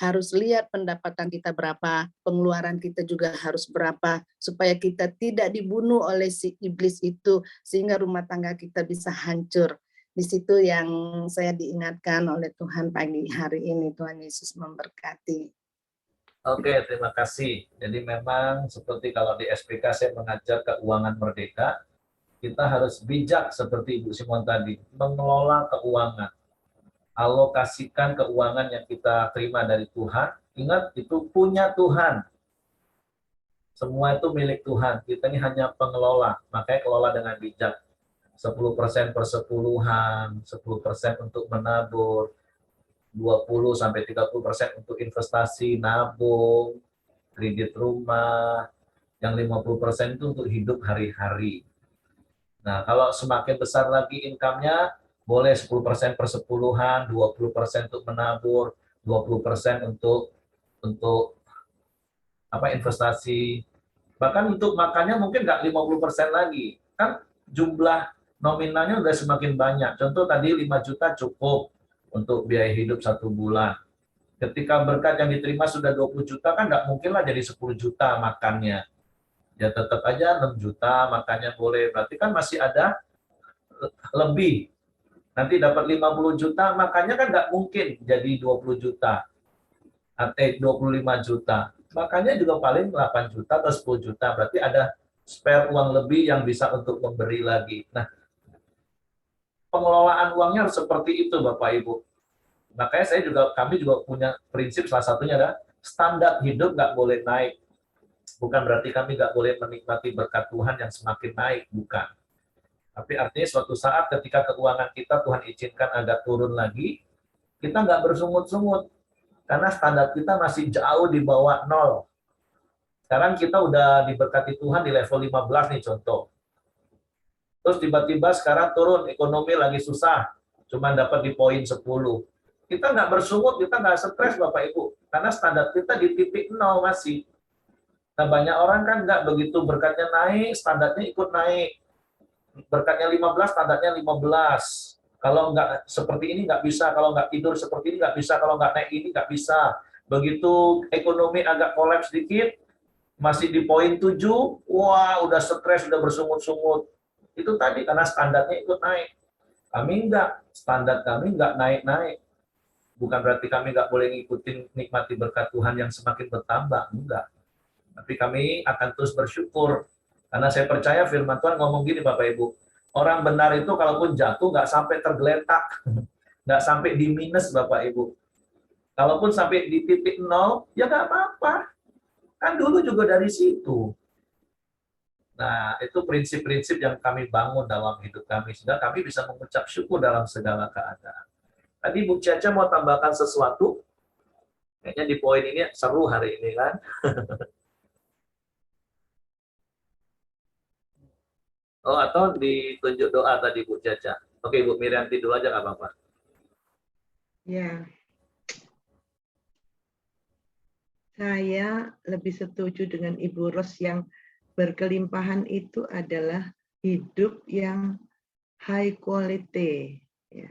harus lihat pendapatan kita berapa, pengeluaran kita juga harus berapa supaya kita tidak dibunuh oleh si iblis itu sehingga rumah tangga kita bisa hancur. Di situ yang saya diingatkan oleh Tuhan pagi hari ini. Tuhan Yesus memberkati. Oke, terima kasih. Jadi memang seperti kalau di SPK saya mengajar keuangan merdeka, kita harus bijak seperti Ibu Simon tadi, mengelola keuangan. Alokasikan keuangan yang kita terima dari Tuhan. Ingat, itu punya Tuhan. Semua itu milik Tuhan. Kita ini hanya pengelola. Makanya kelola dengan bijak. 10% persepuluhan, 10% untuk menabur, 20-30% untuk investasi, nabung, kredit rumah, yang 50% itu untuk hidup hari-hari. Nah, kalau semakin besar lagi income-nya, boleh 10% persepuluhan, 20% untuk menabur, 20% untuk investasi. Bahkan untuk makannya mungkin nggak 50% lagi. Kan jumlah nominalnya udah semakin banyak. Contoh tadi 5 juta cukup untuk biaya hidup 1 bulan. Ketika berkat yang diterima sudah 20 juta, kan nggak mungkin lah jadi 10 juta makannya. Ya tetap aja 6 juta makannya boleh. Berarti kan masih ada lebih. Nanti dapat 50 juta, makannya kan nggak mungkin jadi 20 juta. Atau 25 juta. Makanya juga paling 8 juta atau 10 juta. Berarti ada spare uang lebih yang bisa untuk memberi lagi. Nah, pengelolaan uangnya harus seperti itu Bapak Ibu. Makanya kami juga punya prinsip, salah satunya adalah standar hidup nggak boleh naik. Bukan berarti kami nggak boleh menikmati berkat Tuhan yang semakin naik, bukan. Tapi artinya suatu saat ketika keuangan kita Tuhan izinkan agak turun lagi, kita nggak bersungut-sungut. Karena standar kita masih jauh di bawah 0. Sekarang kita udah diberkati Tuhan di level 15 nih contoh. Terus tiba-tiba sekarang turun, ekonomi lagi susah, cuma dapat di poin 10. Kita nggak bersungut, kita nggak stres Bapak Ibu, karena standar kita di titik 0 masih. Nah banyak orang kan nggak begitu berkatnya naik, standarnya ikut naik. Berkatnya 15, standarnya 15. Kalau nggak seperti ini nggak bisa, kalau nggak tidur seperti ini nggak bisa, kalau nggak naik ini nggak bisa. Begitu ekonomi agak kolaps sedikit, masih di poin 7, wah udah stres, udah bersungut-sungut. Itu tadi karena standarnya ikut naik. Kami enggak, standar kami enggak naik-naik. Bukan berarti kami enggak boleh ngikutin nikmati berkat Tuhan yang semakin bertambah, enggak. Tapi kami akan terus bersyukur. Karena saya percaya firman Tuhan ngomong gini Bapak Ibu, orang benar itu kalaupun jatuh enggak sampai tergeletak, enggak sampai di minus Bapak Ibu. Kalaupun sampai di titik 0, ya enggak apa-apa. Kan dulu juga dari situ. Nah, itu prinsip-prinsip yang kami bangun dalam hidup kami, sehingga kami bisa mengucap syukur dalam segala keadaan. Tadi Bu Caca mau tambahkan sesuatu? Kayaknya di poin ini seru hari ini kan. Oh, atau ditunjuk doa tadi Bu Caca. Oke, Bu Mirianti dulu aja nggak apa-apa. Ya, saya lebih setuju dengan Ibu Ros yang berkelimpahan itu adalah hidup yang high quality. Ya.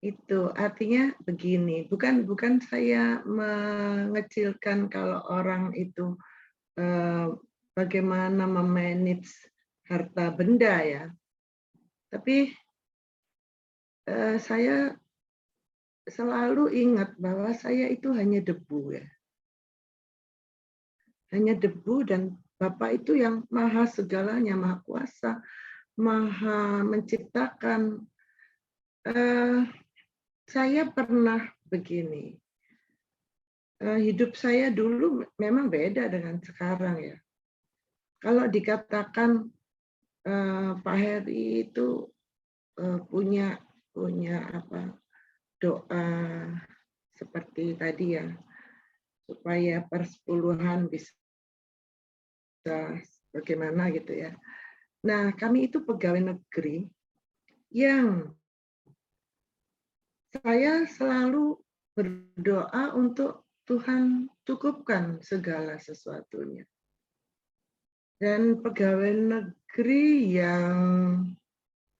Itu artinya begini, bukan saya mengecilkan kalau orang itu bagaimana memanage harta benda ya. Tapi saya selalu ingat bahwa saya itu hanya debu ya. Hanya debu dan Bapak itu yang maha segalanya, maha kuasa, maha menciptakan. Saya pernah begini, hidup saya dulu memang beda dengan sekarang ya. Kalau dikatakan Pak Heri itu punya apa doa seperti tadi ya, supaya persepuluhan bisa bagaimana gitu ya. Nah, kami itu pegawai negeri yang saya selalu berdoa untuk Tuhan cukupkan segala sesuatunya. Dan pegawai negeri yang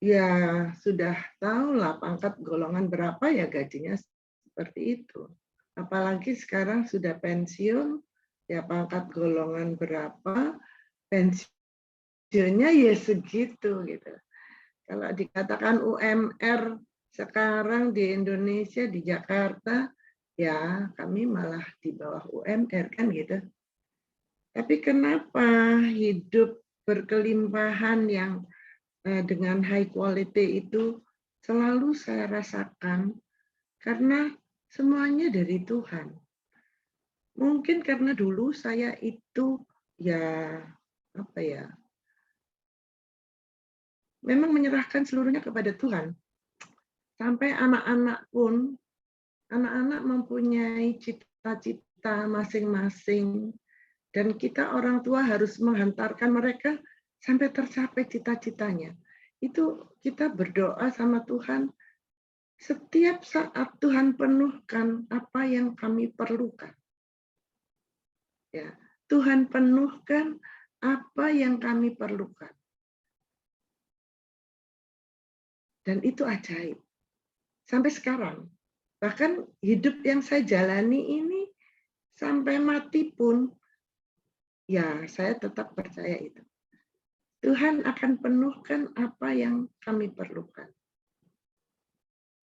ya sudah tahu lah pangkat golongan berapa ya gajinya seperti itu. Apalagi sekarang sudah pensiun, ya pangkat golongan berapa, pensiunnya ya segitu gitu. Kalau dikatakan UMR sekarang di Indonesia, di Jakarta, ya kami malah di bawah UMR kan gitu. Tapi kenapa hidup berkelimpahan yang dengan high quality itu selalu saya rasakan? Karena semuanya dari Tuhan. Mungkin karena dulu saya itu ya apa ya, memang menyerahkan seluruhnya kepada Tuhan. Sampai anak-anak pun, anak-anak mempunyai cita-cita masing-masing, dan kita orang tua harus menghantarkan mereka sampai tercapai cita-citanya. Itu kita berdoa sama Tuhan, setiap saat Tuhan penuhkan apa yang kami perlukan. Ya, Tuhan penuhkan apa yang kami perlukan. Dan itu ajaib. Sampai sekarang. Bahkan hidup yang saya jalani ini sampai mati pun, ya saya tetap percaya itu. Tuhan akan penuhkan apa yang kami perlukan.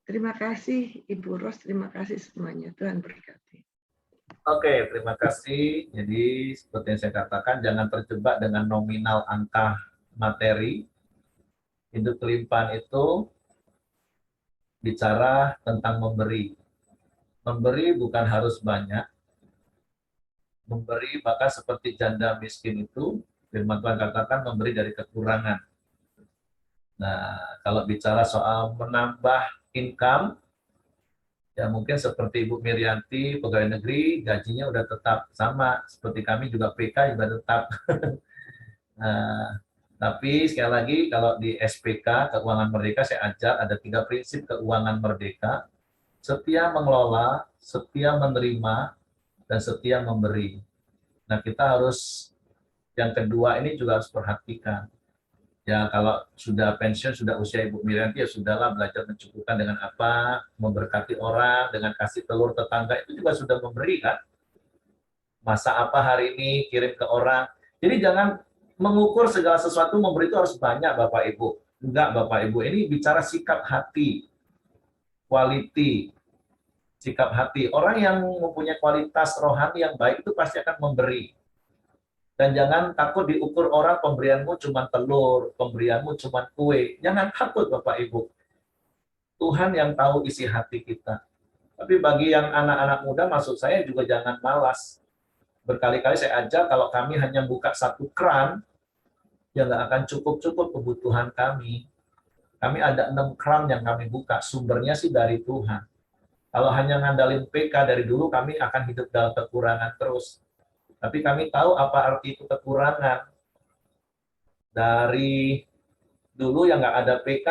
Terima kasih Ibu Ros, terima kasih semuanya. Tuhan berkati. Oke, terima kasih. Jadi seperti yang saya katakan, jangan terjebak dengan nominal angka materi. Hidup kelimpahan itu bicara tentang memberi. Memberi bukan harus banyak. Memberi maka seperti janda miskin itu, firman Tuhan katakan memberi dari kekurangan. Nah, kalau bicara soal menambah income, ya mungkin seperti Ibu Mirianti, pegawai negeri, gajinya udah tetap sama. Seperti kami juga PK juga tetap. Nah, tapi sekali lagi kalau di SPK, Keuangan Merdeka, saya ajar ada 3 prinsip keuangan merdeka. Setia mengelola, setia menerima, dan setia memberi. Nah, kita harus, yang kedua ini juga harus perhatikan. Ya, kalau sudah pensiun, sudah usia Ibu Mirianti, ya sudahlah belajar mencukupkan dengan apa, memberkati orang, dengan kasih telur tetangga, itu juga sudah memberi kan. Masa apa hari ini, kirim ke orang. Jadi jangan mengukur segala sesuatu memberi itu harus banyak Bapak Ibu. Enggak Bapak Ibu, ini bicara sikap hati, quality, sikap hati. Orang yang mempunyai kualitas rohani yang baik itu pasti akan memberi. Dan jangan takut diukur orang pemberianmu cuma telur, pemberianmu cuma kue. Jangan takut Bapak Ibu. Tuhan yang tahu isi hati kita. Tapi bagi yang anak-anak muda, maksud saya juga jangan malas. Berkali-kali saya ajak kalau kami hanya buka 1 keran, ya nggak akan cukup-cukup kebutuhan kami. Kami ada 6 keran yang kami buka, sumbernya sih dari Tuhan. Kalau hanya ngandalin PK dari dulu, kami akan hidup dalam kekurangan terus. Tapi kami tahu apa arti itu kekurangan. Dari dulu yang nggak ada PK,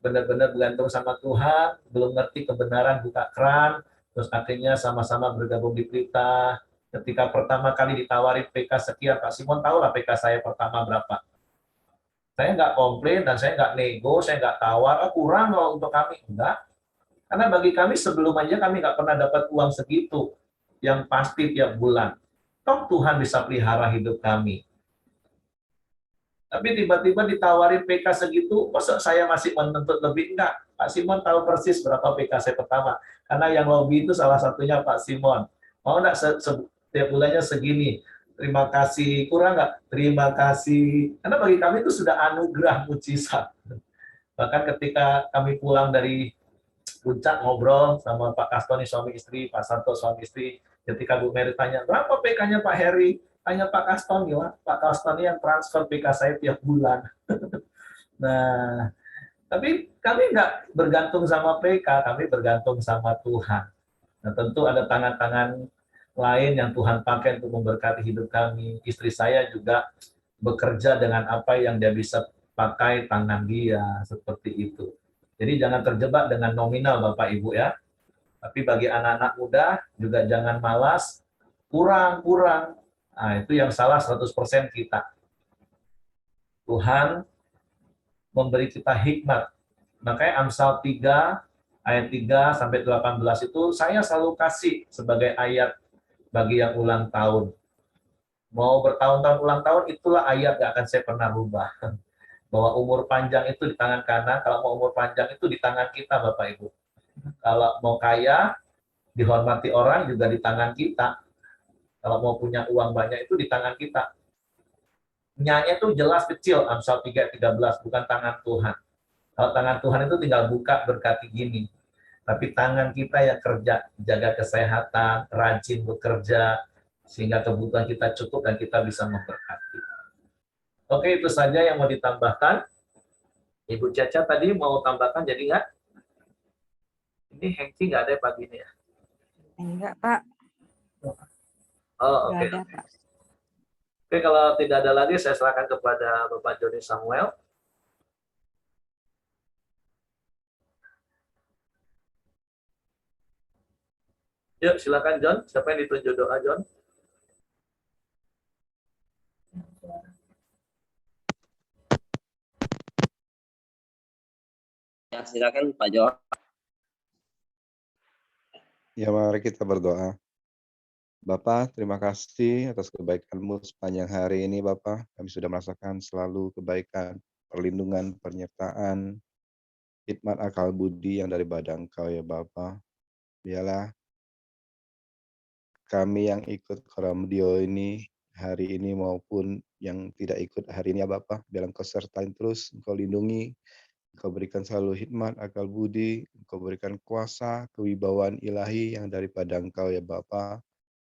benar-benar bergantung sama Tuhan, belum ngerti kebenaran, buka keran, terus akhirnya sama-sama bergabung di Pelita. Ketika pertama kali ditawarin PK sekian, Pak Simon tahu lah PK saya pertama berapa. Saya nggak komplain dan saya nggak nego, saya nggak tawar, kurang loh untuk kami. Enggak, karena bagi kami sebelum aja kami nggak pernah dapat uang segitu yang pasti tiap bulan. Toh Tuhan bisa pelihara hidup kami. Tapi tiba-tiba ditawarin PK segitu, masa saya masih menuntut lebih? Enggak. Pak Simon tahu persis berapa PK saya pertama. Karena yang lobby itu salah satunya Pak Simon. Mau enggak setiap bulannya segini? Terima kasih. Kurang enggak? Terima kasih. Karena bagi kami itu sudah anugerah mujizat. Bahkan ketika kami pulang dari Puncak ngobrol sama Pak Kastoni suami istri, Pak Santo suami istri, ketika Bu Mary tanya, berapa PK-nya Pak Heri? Tanya Pak Kastoni, wah, Pak Kastoni yang transfer PK saya tiap bulan. Nah, tapi kami nggak bergantung sama PK, kami bergantung sama Tuhan. Nah, tentu ada tangan-tangan lain yang Tuhan pakai untuk memberkati hidup kami. Istri saya juga bekerja dengan apa yang dia bisa pakai tangan dia, seperti itu. Jadi jangan terjebak dengan nominal Bapak Ibu ya. Tapi bagi anak-anak muda juga jangan malas, kurang-kurang. Nah, itu yang salah 100% kita. Tuhan memberi kita hikmat. Makanya Amsal 3 ayat 3 sampai 18 itu saya selalu kasih sebagai ayat bagi yang ulang tahun. Mau bertahun-tahun ulang tahun, itulah ayat yang akan saya pernah rubah. Bahwa umur panjang itu di tangan kanan, kalau mau umur panjang itu di tangan kita Bapak Ibu. Kalau mau kaya, dihormati orang juga di tangan kita. Kalau mau punya uang banyak itu di tangan kita. Nyanya itu jelas kecil, Amsal 3:13, bukan tangan Tuhan. Kalau tangan Tuhan itu tinggal buka berkati gini. Tapi tangan kita yang kerja, jaga kesehatan, rajin bekerja, sehingga kebutuhan kita cukup dan kita bisa memberkati. Oke, itu saja yang mau ditambahkan. Ibu Caca tadi mau tambahkan, jadi nggak? Ini Hengki nggak ada pagi ini ya? Enggak, Pak. Oh, Enggak oke. ada, Pak. Oke, kalau tidak ada lagi, saya serahkan kepada Bapak Joni Samuel. Yuk, silakan John. Siapa yang ditunjuk doa, John? Ya, silakan Pak Jo. Ya, mari kita berdoa. Bapa, terima kasih atas kebaikan-Mu sepanjang hari ini, Bapa. Kami sudah merasakan selalu kebaikan, perlindungan, penyertaan, hikmat akal budi yang daripada Engkau, ya Bapa. Biarlah kami yang ikut Koramdio ini hari ini maupun yang tidak ikut hari ini, ya Bapa. Biar Engkau sertain terus, Engkau lindungi, Engkau berikan selalu hikmat, akal budi, Engkau berikan kuasa, kewibawaan ilahi yang daripada Engkau, ya Bapa.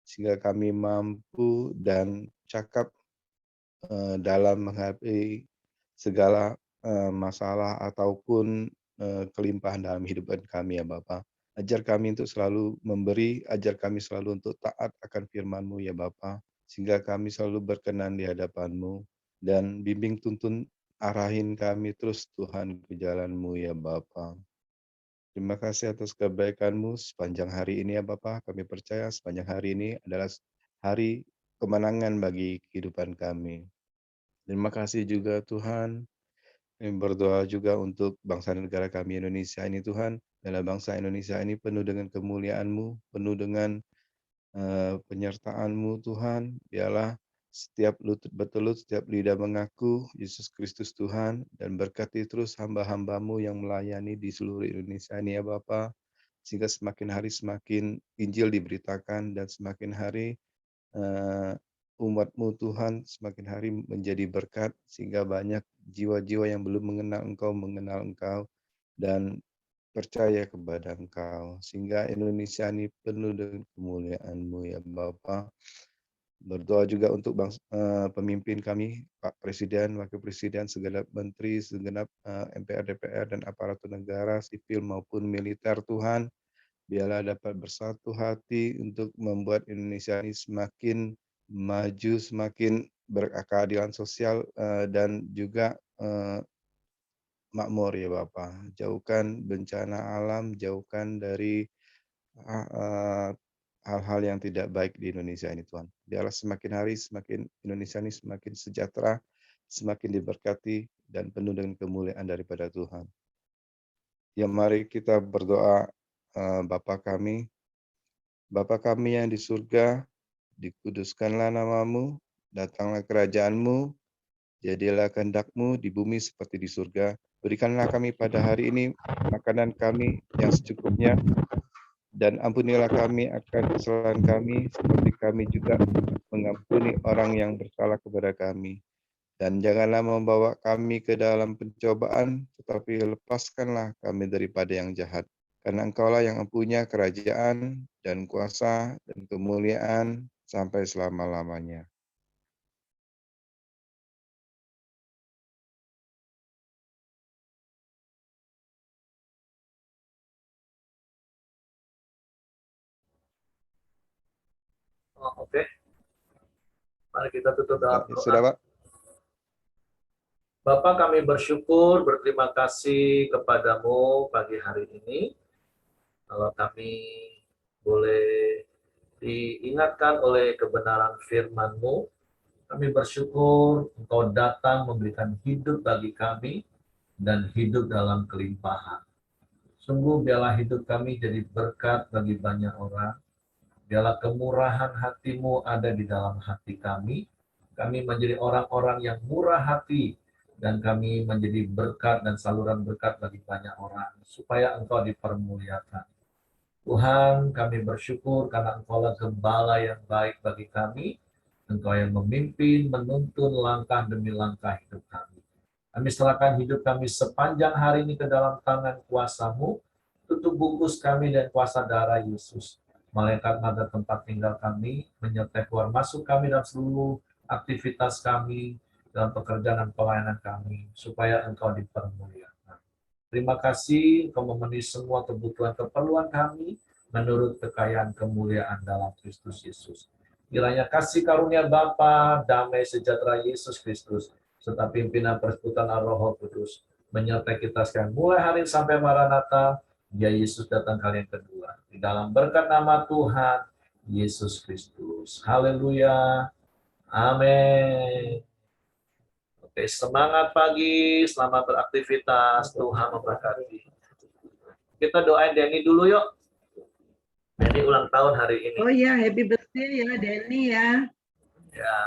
Sehingga kami mampu dan cakap dalam menghadapi segala masalah ataupun kelimpahan dalam hidup kami, ya Bapa. Ajar kami untuk selalu memberi, ajar kami selalu untuk taat akan firman-Mu, ya Bapa. Sehingga kami selalu berkenan di hadapan-Mu dan bimbing tuntun arahin kami terus Tuhan ke jalan-Mu, ya Bapa. Terima kasih atas kebaikan-Mu sepanjang hari ini, ya Bapa. Kami percaya sepanjang hari ini adalah hari kemenangan bagi kehidupan kami. Terima kasih juga Tuhan. Kami berdoa juga untuk bangsa dan negara kami Indonesia ini Tuhan. Dalam bangsa Indonesia ini penuh dengan kemuliaan-Mu, penuh dengan penyertaan-Mu Tuhan. Biarlah setiap lutut bertelut, setiap lidah mengaku Yesus Kristus Tuhan, dan berkati terus hamba-hamba-Mu yang melayani di seluruh Indonesia ini, ya Bapa, sehingga semakin hari semakin Injil diberitakan dan semakin hari umat-Mu Tuhan semakin hari menjadi berkat, sehingga banyak jiwa-jiwa yang belum mengenal Engkau dan percaya kepada Engkau, sehingga Indonesia ini penuh dengan kemuliaan-Mu, ya Bapa. Berdoa juga untuk pemimpin kami, Pak Presiden, Wakil Presiden, segenap menteri, segenap MPR, DPR, dan aparatur negara, sipil maupun militer Tuhan. biarlah dapat bersatu hati untuk membuat Indonesia ini semakin maju, semakin berkeadilan sosial dan juga makmur ya Bapa. Jauhkan bencana alam, jauhkan dari hal-hal yang tidak baik di Indonesia ini Tuhan. Biarlah semakin hari semakin Indonesia ini semakin sejahtera, semakin diberkati dan penuh dengan kemuliaan daripada Tuhan. Ya mari kita berdoa. Bapa kami yang di surga, dikuduskanlah namamu, datanglah kerajaanmu, jadilah kehendak-Mu di bumi seperti di surga. Berikanlah kami pada hari ini makanan kami yang secukupnya, dan ampunilah kami akan kesalahan kami, seperti kami juga mengampuni orang yang bersalah kepada kami. Dan janganlah membawa kami ke dalam pencobaan, tetapi lepaskanlah kami daripada yang jahat. Karena Engkaulah yang mempunyai kerajaan dan kuasa dan kemuliaan sampai selama-lamanya. Oke. Mari kita tutup dalam doa. Sudah, Pak? Bapak, kami bersyukur, berterima kasih kepadamu pagi hari ini. Kalau kami boleh diingatkan oleh kebenaran firman-Mu, kami bersyukur Engkau datang memberikan hidup bagi kami dan hidup dalam kelimpahan. Sungguh biarlah hidup kami jadi berkat bagi banyak orang. Biarlah kemurahan hati-Mu ada di dalam hati kami. Kami menjadi orang-orang yang murah hati, dan kami menjadi berkat dan saluran berkat bagi banyak orang, supaya Engkau dipermuliakan. Tuhan, kami bersyukur karena Engkaulah gembala yang baik bagi kami. Engkau yang memimpin, menuntun langkah demi langkah hidup kami. Kami serahkan hidup kami sepanjang hari ini ke dalam tangan kuasa-Mu. Tutup bungkus kami dan kuasa darah Yesus. Malaikat naga tempat tinggal kami, menyertai keluar masuk kami dalam seluruh aktivitas kami, dalam pekerjaan dan pelayanan kami, supaya Engkau dipermuliakan. Terima kasih Engkau memenuhi semua kebutuhan keperluan kami, menurut kekayaan kemuliaan dalam Kristus Yesus. Kiranya kasih karunia Bapa, damai sejahtera Yesus Kristus, serta pimpinan persekutuan Roh Kudus, menyertai kita sekarang mulai hari ini sampai Maranatha, dia Yesus datang kali yang kedua. Di dalam berkat nama Tuhan Yesus Kristus. Haleluya. Amin. Oke, semangat pagi, selamat beraktivitas. Tuhan memberkati. Kita doain Denny dulu yuk. Denny ulang tahun hari ini. Oh ya, happy birthday ya Denny ya. Ya.